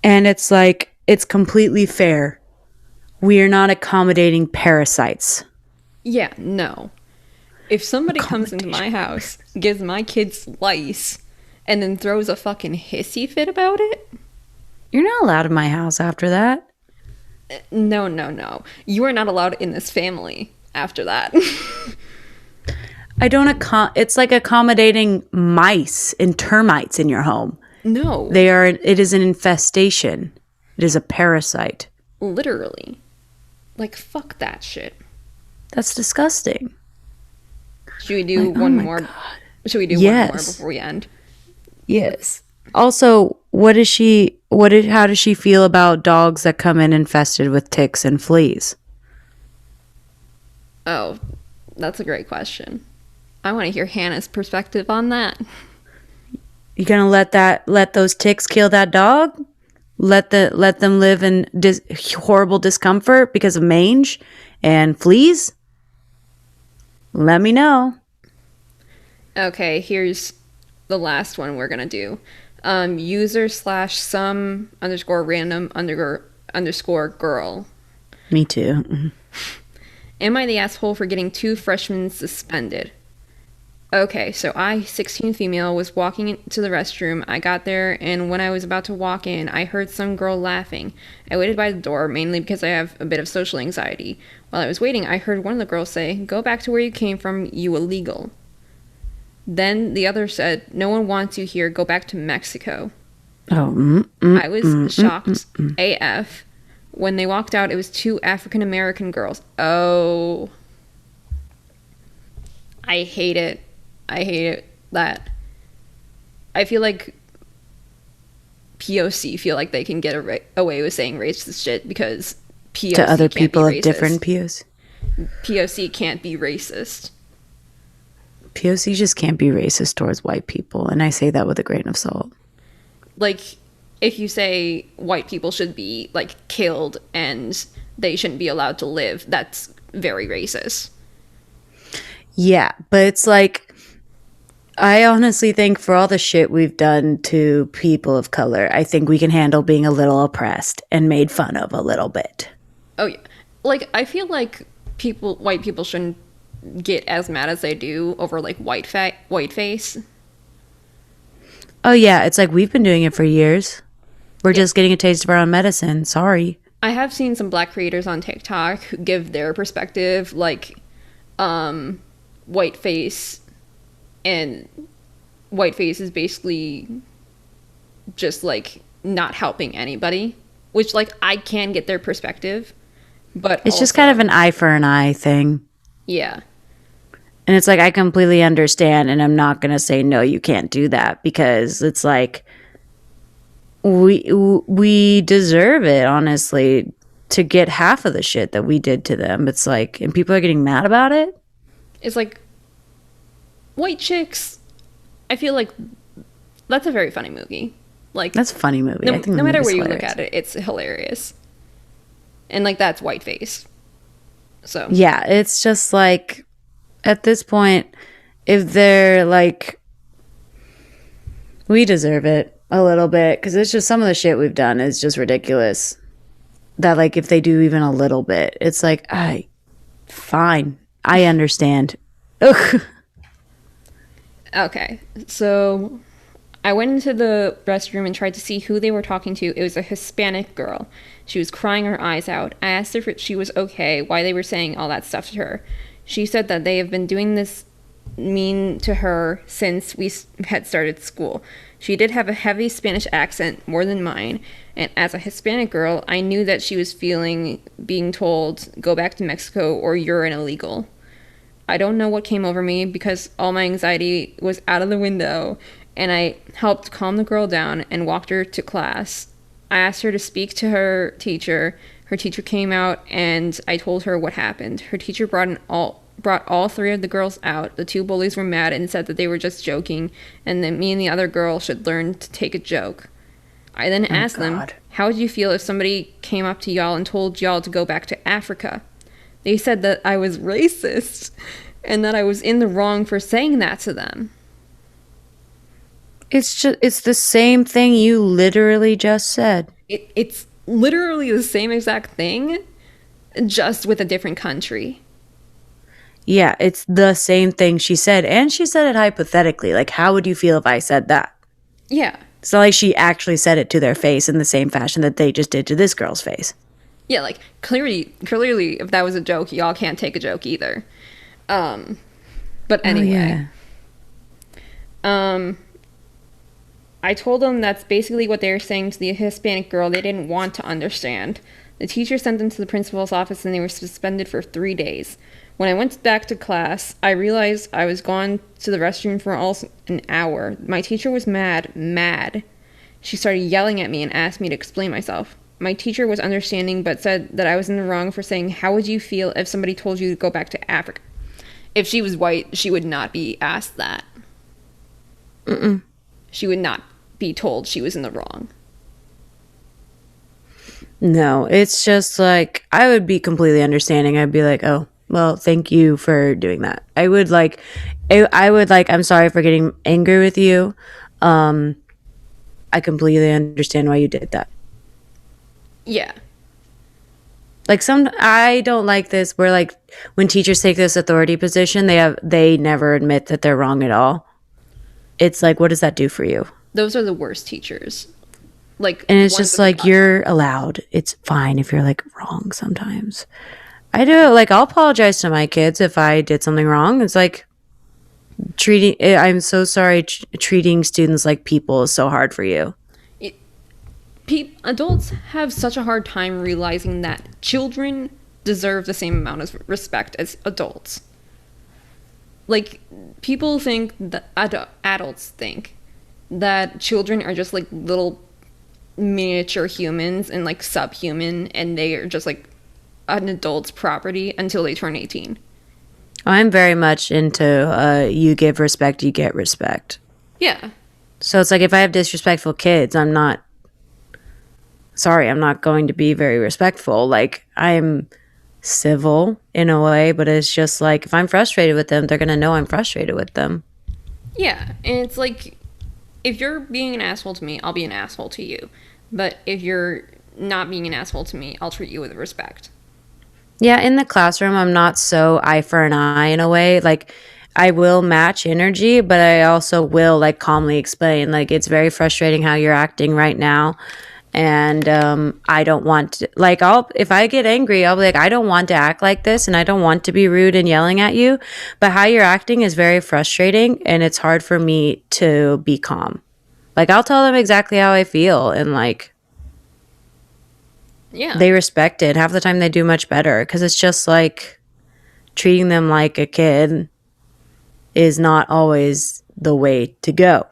And it's like, it's completely fair. We are not accommodating parasites. Yeah, no. If somebody comes into my house, gives my kids lice, and then throws a fucking hissy fit about it... You're not allowed in my house after that. No. You are not allowed in this family after that. It's like accommodating mice and termites in your home. No. It is an infestation. It is a parasite. Literally. Like, fuck that shit. That's disgusting. Should we do one more? God. Should we do one more before we end? Yes. Also, how does she feel about dogs that come in infested with ticks and fleas? Oh, that's a great question. I want to hear Hannah's perspective on that. You gonna let those ticks kill that dog? Let them live in horrible discomfort because of mange and fleas? Let me know. Okay, here's the last one we're gonna do. User/some_random_girl. Me too. Am I the asshole for getting 2 freshmen suspended? Okay, so I, 16 female, was walking to the restroom. I got there, and when I was about to walk in, I heard some girl laughing. I waited by the door, mainly because I have a bit of social anxiety. While I was waiting, I heard one of the girls say, "Go back to where you came from, you illegal." Then the other said, "No one wants you here, go back to Mexico." I was shocked AF. When they walked out, it was 2 African American girls. Oh. I hate it. I hate it that I feel like POC feel like they can get away with saying racist shit because POC to other people of racist. Different POC. POC can't be racist. POC just can't be racist towards white people, and I say that with a grain of salt. Like, if you say white people should be, like, killed and they shouldn't be allowed to live, that's very racist. Yeah, but it's like, I honestly think for all the shit we've done to people of color, I think we can handle being a little oppressed and made fun of a little bit. Oh, yeah. Like, I feel like white people shouldn't get as mad as they do over, like, white face. Oh, yeah. It's like we've been doing it for years. We're just getting a taste of our own medicine. Sorry. I have seen some black creators on TikTok who give their perspective, like, whiteface, and whiteface is basically just, like, not helping anybody, which, like, I can get their perspective, but It's just kind of an eye for an eye thing. Yeah. And it's like, I completely understand, and I'm not going to say, no, you can't do that, because it's like, we deserve it, honestly, to get half of the shit that we did to them. It's like, and people are getting mad about it. It's like, White Chicks, I feel like that's a very funny movie. Like, That's a funny movie. No, I think the no matter where movie's you hilarious. look at it, it's hilarious. And, like, that's whiteface. So. Yeah, it's just like, at this point, if they're like, we deserve it a little bit, because it's just some of the shit we've done is just ridiculous. That, like, if they do even a little bit, it's like, fine, I understand. Ugh. Okay, so I went into the restroom and tried to see who they were talking to. It was a Hispanic girl. She was crying her eyes out. I asked her if she was okay, why they were saying all that stuff to her. She said that they have been doing this mean to her since we had started school. She did have a heavy Spanish accent, more than mine, and as a Hispanic girl, I knew that she was feeling being told, go back to Mexico or you're an illegal. I don't know what came over me because all my anxiety was out of the window, and I helped calm the girl down and walked her to class. I asked her to speak to her teacher. Her teacher came out, and I told her what happened. Her teacher brought all three of the girls out. The two bullies were mad and said that they were just joking, and that me and the other girl should learn to take a joke. I then asked them, how would you feel if somebody came up to y'all and told y'all to go back to Africa? They said that I was racist, and that I was in the wrong for saying that to them. It's the same thing you literally just said. It's literally the same exact thing, just with a different country. Yeah, it's the same thing she said, and she said it hypothetically. Like, how would you feel if I said that? Yeah. It's not like she actually said it to their face in the same fashion that they just did to this girl's face. Yeah, like, clearly, if that was a joke, y'all can't take a joke either. But anyway. I told them that's basically what they were saying to the Hispanic girl they didn't want to understand. The teacher sent them to the principal's office and they were suspended for 3 days. When I went back to class, I realized I was gone to the restroom for almost an hour. My teacher was mad. She started yelling at me and asked me to explain myself. My teacher was understanding but said that I was in the wrong for saying, how would you feel if somebody told you to go back to Africa? If she was white, she would not be asked that. Mm-mm. She would not be told she was in the wrong. No, it's just like, I would be completely understanding. I'd be like, oh, well, thank you for doing that. I would like, I'm sorry for getting angry with you. I completely understand why you did that. Yeah. Like, I don't like this where, like, when teachers take this authority position, they never admit that they're wrong at all. It's like, what does that do for you? Those are the worst teachers. Like, and it's just like, you're allowed. It's fine if you're, like, wrong sometimes. I do, like, I'll apologize to my kids if I did something wrong. It's like, I'm so sorry, treating students like people is so hard for you. Adults have such a hard time realizing that children deserve the same amount of respect as adults. Like, people think that adults think that children are just like little miniature humans and like subhuman, and they are just like an adult's property until they turn 18. I'm very much into you give respect, you get respect. Yeah. So it's like, if I have disrespectful kids, I'm not going to be very respectful. Like, I'm civil in a way, but it's just like, if I'm frustrated with them, they're going to know I'm frustrated with them. Yeah, and it's like, if you're being an asshole to me, I'll be an asshole to you. But if you're not being an asshole to me, I'll treat you with respect. Yeah, in the classroom, I'm not so eye for an eye in a way. Like, I will match energy, but I also will like calmly explain, like, it's very frustrating how you're acting right now. And I don't want to, like, if I get angry, I'll be like, I don't want to act like this and I don't want to be rude and yelling at you, but how you're acting is very frustrating and it's hard for me to be calm. Like, I'll tell them exactly how I feel, and like, Yeah. they respect it. Half the time they do much better, because it's just like treating them like a kid is not always the way to go.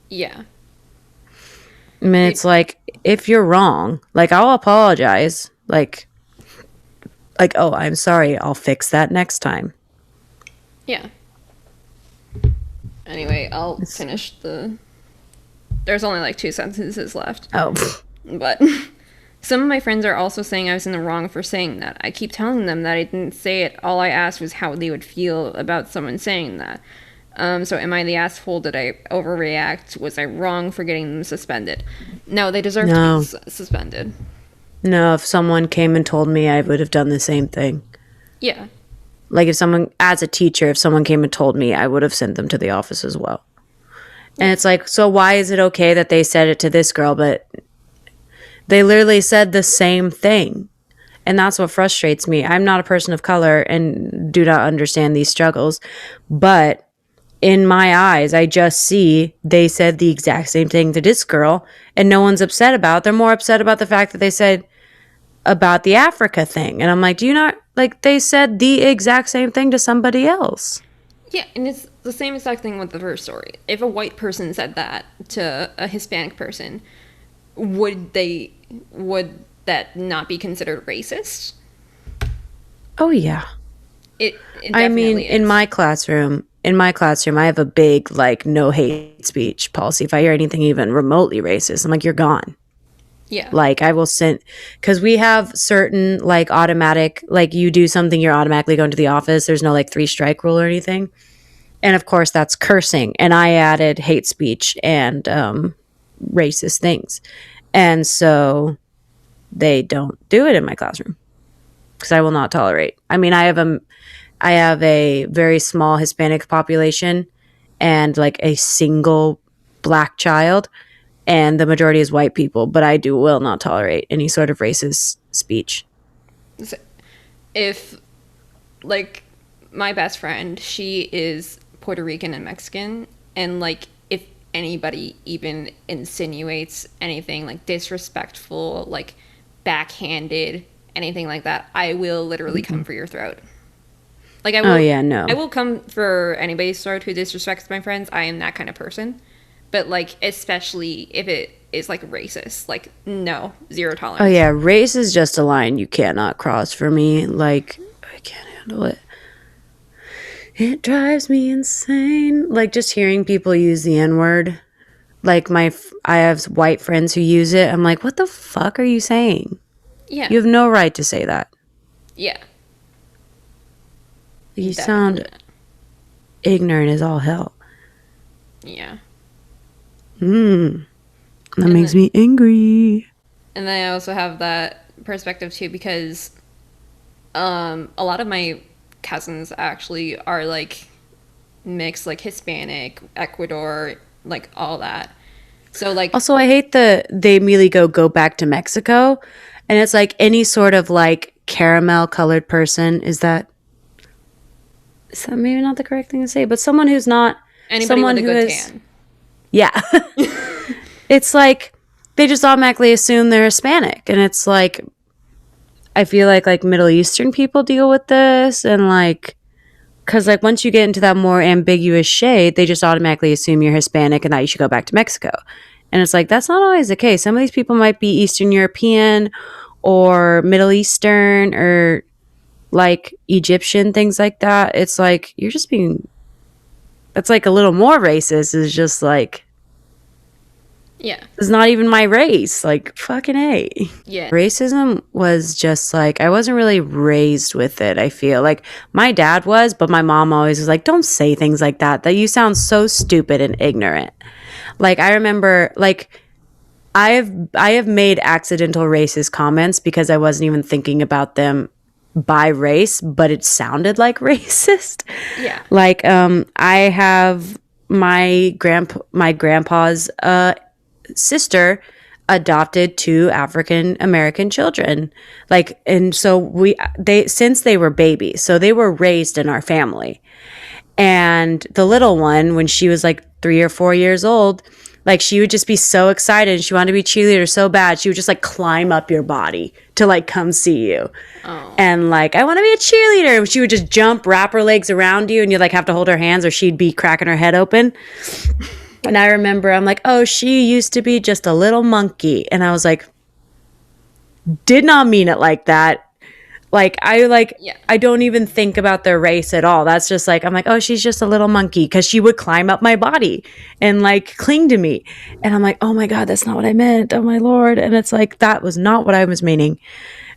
Yeah. I mean, it's like, if you're wrong, like, I'll apologize. Like, oh, I'm sorry. I'll fix that next time. Yeah. Anyway, I'll finish there's only like 2 sentences left. Oh. But some of my friends are also saying I was in the wrong for saying that. I keep telling them that I didn't say it. All I asked was how they would feel about someone saying that. So am I the asshole? Did I overreact? Was I wrong for getting them suspended? No, they deserve to be suspended. No, if someone came and told me, I would have done the same thing. Yeah. Like, if someone, as a teacher, if someone came and told me, I would have sent them to the office as well. And it's like, so why is it okay that they said it to this girl, but they literally said the same thing? And that's what frustrates me. I'm not a person of color and do not understand these struggles, but in my eyes, I just see they said the exact same thing to this girl and no one's upset about it. They're more upset about the fact that they said about the Africa thing. And I'm like, do you not, like, they said the exact same thing to somebody else. Yeah, and it's the same exact thing with the first story. If a white person said that to a Hispanic person, would that not be considered racist? Oh, yeah. It I mean, definitely is. in my classroom, I have a big, like, no hate speech policy. If I hear anything even remotely racist, I'm like, you're gone. Yeah. Like, I will send, because we have certain, like, automatic, like, you do something, you're automatically going to the office. There's no, like, 3-strike rule or anything. And, of course, that's cursing. And I added hate speech and racist things. And so they don't do it in my classroom because I will not tolerate. I mean, I have a very small Hispanic population and, like, a single black child. And the majority is white people, but I will not tolerate any sort of racist speech. If, like, my best friend, she is Puerto Rican and Mexican, and, like, if anybody even insinuates anything, like, disrespectful, like, backhanded, anything like that, I will literally come for your throat. Like, I will. Oh, yeah, no. I will come for anybody's throat who disrespects my friends. I am that kind of person. But, like, especially if it is, like, racist. Like, no, zero tolerance. Oh, yeah, race is just a line you cannot cross for me. Like, I can't handle it. It drives me insane. Like, just hearing people use the N-word. Like, I have white friends who use it. I'm like, what the fuck are you saying? Yeah. You have no right to say that. Yeah. You Definitely sound not. ignorant as all hell. Yeah. That makes me angry. And then I also have that perspective too because a lot of my cousins actually are like mixed, like Hispanic, Ecuador, like all that. So like Also, I hate they immediately go back to Mexico, and it's like any sort of like caramel colored person. Is that maybe not the correct thing to say? But someone who's not anybody someone with a who good is, tan. yeah. It's like they just automatically assume they're Hispanic, and it's like I feel like Middle Eastern people deal with this, and like because like once you get into that more ambiguous shade, they just automatically assume you're Hispanic and that you should go back to Mexico. And it's like that's not always the case. Some of these people might be Eastern European or Middle Eastern or like Egyptian, things like that. It's like you're just being that's like a little more racist is just like Yeah. it's not even my race. Like fucking A. Yeah. Racism was just like I wasn't really raised with it, I feel. Like my dad was, but my mom always was like, don't say things like that. That you sound so stupid and ignorant. Like I remember like I have made accidental racist comments because I wasn't even thinking about them by race, but it sounded like racist. Yeah. Like, I have my grandpa's sister adopted 2 African American children. Like, and so since they were babies, so they were raised in our family. And the little one, when she was like 3 or 4 years old, like she would just be so excited and she wanted to be cheerleader so bad. She would just like climb up your body to like come see you. Oh. And like, I want to be a cheerleader. And she would just jump, wrap her legs around you, and you'd like have to hold her hands or she'd be cracking her head open. And I remember I'm like, oh, she used to be just a little monkey. And I was like, did not mean it like that. Like, I don't even think about their race at all. That's just like, I'm like, oh, she's just a little monkey. Because she would climb up my body and like cling to me. And I'm like, oh my God, that's not what I meant. Oh my Lord. And it's like, that was not what I was meaning.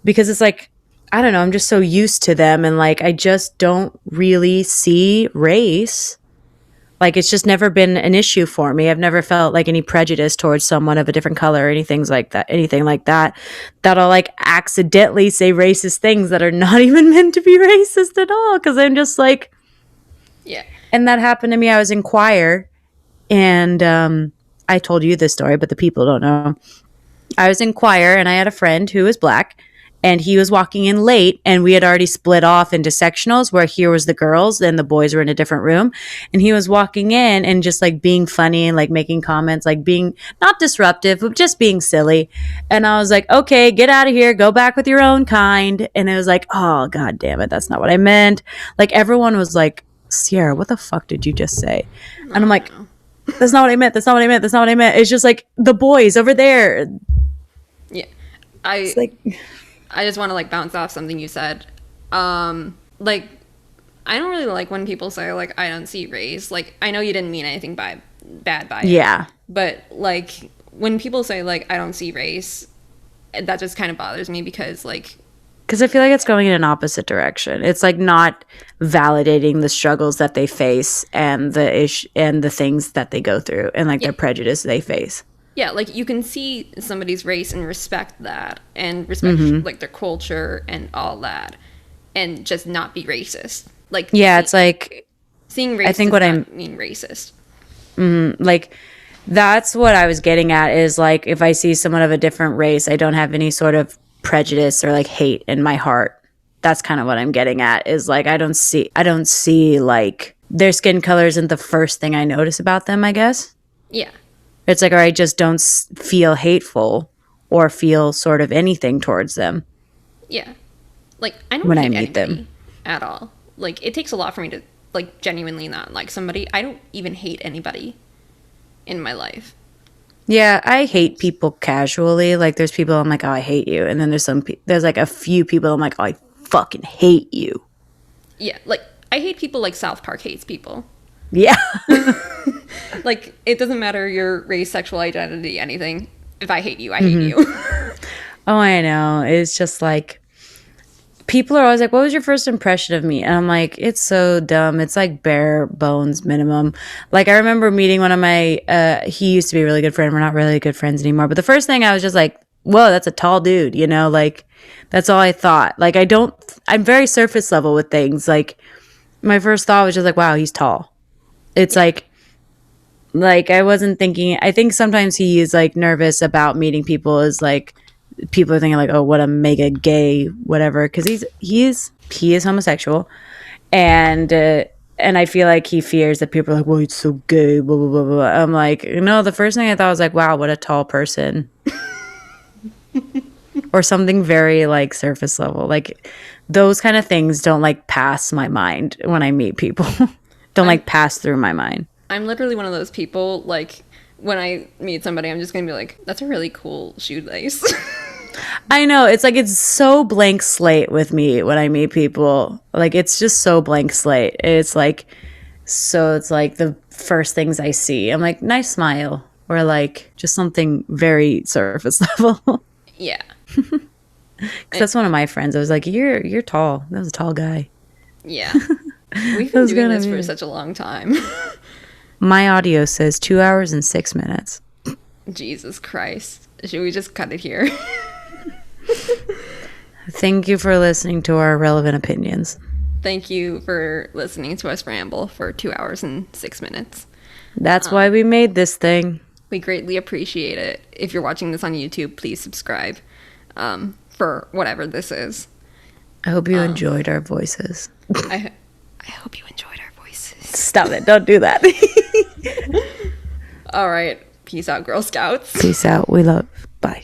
Because it's like, I don't know, I'm just so used to them. And like, I just don't really see race. Like, it's just never been an issue for me. I've never felt like any prejudice towards someone of a different color or anything like that, that'll like accidentally say racist things that are not even meant to be racist at all. Cause I'm just like, Yeah. And that happened to me. I was in choir and, I told you this story, but the people don't know. I was in choir and I had a friend who was Black. And he was walking in late, and we had already split off into sectionals where here was the girls and the boys were in a different room. And he was walking in and just like being funny and like making comments, like being not disruptive, but just being silly. And I was like, okay, get out of here. Go back with your own kind. And it was like, oh, God damn it. That's not what I meant. Like everyone was like, Ciara, what the fuck did you just say? And I'm like, that's not what I meant. That's not what I meant. That's not what I meant. It's just like the boys over there. Yeah. It's like... I just want to like bounce off something you said. Like, I don't really like when people say like, I don't see race. Like, I know you didn't mean anything bad by it. Yeah. But like, when people say like, I don't see race, that just kind of bothers me because I feel like it's going in an opposite direction. It's like not validating the struggles that they face and the things that they go through and like their prejudice they face. Yeah, like you can see somebody's race and respect that and respect like their culture and all that and just not be racist. Like it's like seeing race mean racist. Like that's what I was getting at is like if I see someone of a different race, I don't have any sort of prejudice or like hate in my heart. That's kind of what I'm getting at is like I don't see like their skin color isn't the first thing I notice about them, I guess. Yeah. It's like, or I just don't feel hateful or feel sort of anything towards them. Yeah. Like, I don't hate meet them at all. Like, it takes a lot for me to, like, genuinely not like somebody. I don't even hate anybody in my life. Yeah, I hate people casually. Like, there's people I'm like, oh, I hate you. And then there's like a few people I'm like, oh, I fucking hate you. Yeah, like, I hate people like South Park hates people. Yeah. Like, it doesn't matter your race, sexual identity, anything. If I hate you, I hate you. Oh, I know. It's just like, people are always like, what was your first impression of me? And I'm like, it's so dumb. It's like bare bones minimum. Like, I remember meeting one of my, he used to be a really good friend. We're not really good friends anymore. But the first thing I was just like, whoa, that's a tall dude, you know? Like, that's all I thought. Like, I'm very surface level with things. Like, my first thought was just like, wow, he's tall. It's like I wasn't thinking, I think sometimes he is like nervous about meeting people is like, people are thinking like, oh, what a mega gay, whatever. Cause he is homosexual. And I feel like he fears that people are like, well, he's so gay, blah, blah, blah, blah. I'm like, no, the first thing I thought was like, wow, what a tall person. Or something very like surface level. Like those kind of things don't like pass my mind when I meet people. Don't like pass through my mind. I'm literally one of those people, like, when I meet somebody, I'm just going to be like, that's a really cool shoelace. I know. It's like, it's so blank slate with me when I meet people. Like, it's just so blank slate. It's like the first things I see, I'm like, nice smile. Or like, just something very surface level. Yeah. Because that's one of my friends. I was like, you're tall. That was a tall guy. Yeah. We've been doing this for such a long time. My audio says 2 hours and 6 minutes. Jesus Christ. Should we just cut it here? Thank you for listening to our irrelevant opinions. Thank you for listening to us ramble for 2 hours and 6 minutes. That's why we made this thing. We greatly appreciate it. If you're watching this on YouTube, please subscribe for whatever this is. I hope you enjoyed our voices. I hope you enjoyed our voices. Stop it. Don't do that. All right. Peace out, Girl Scouts. Peace out. We love. Bye.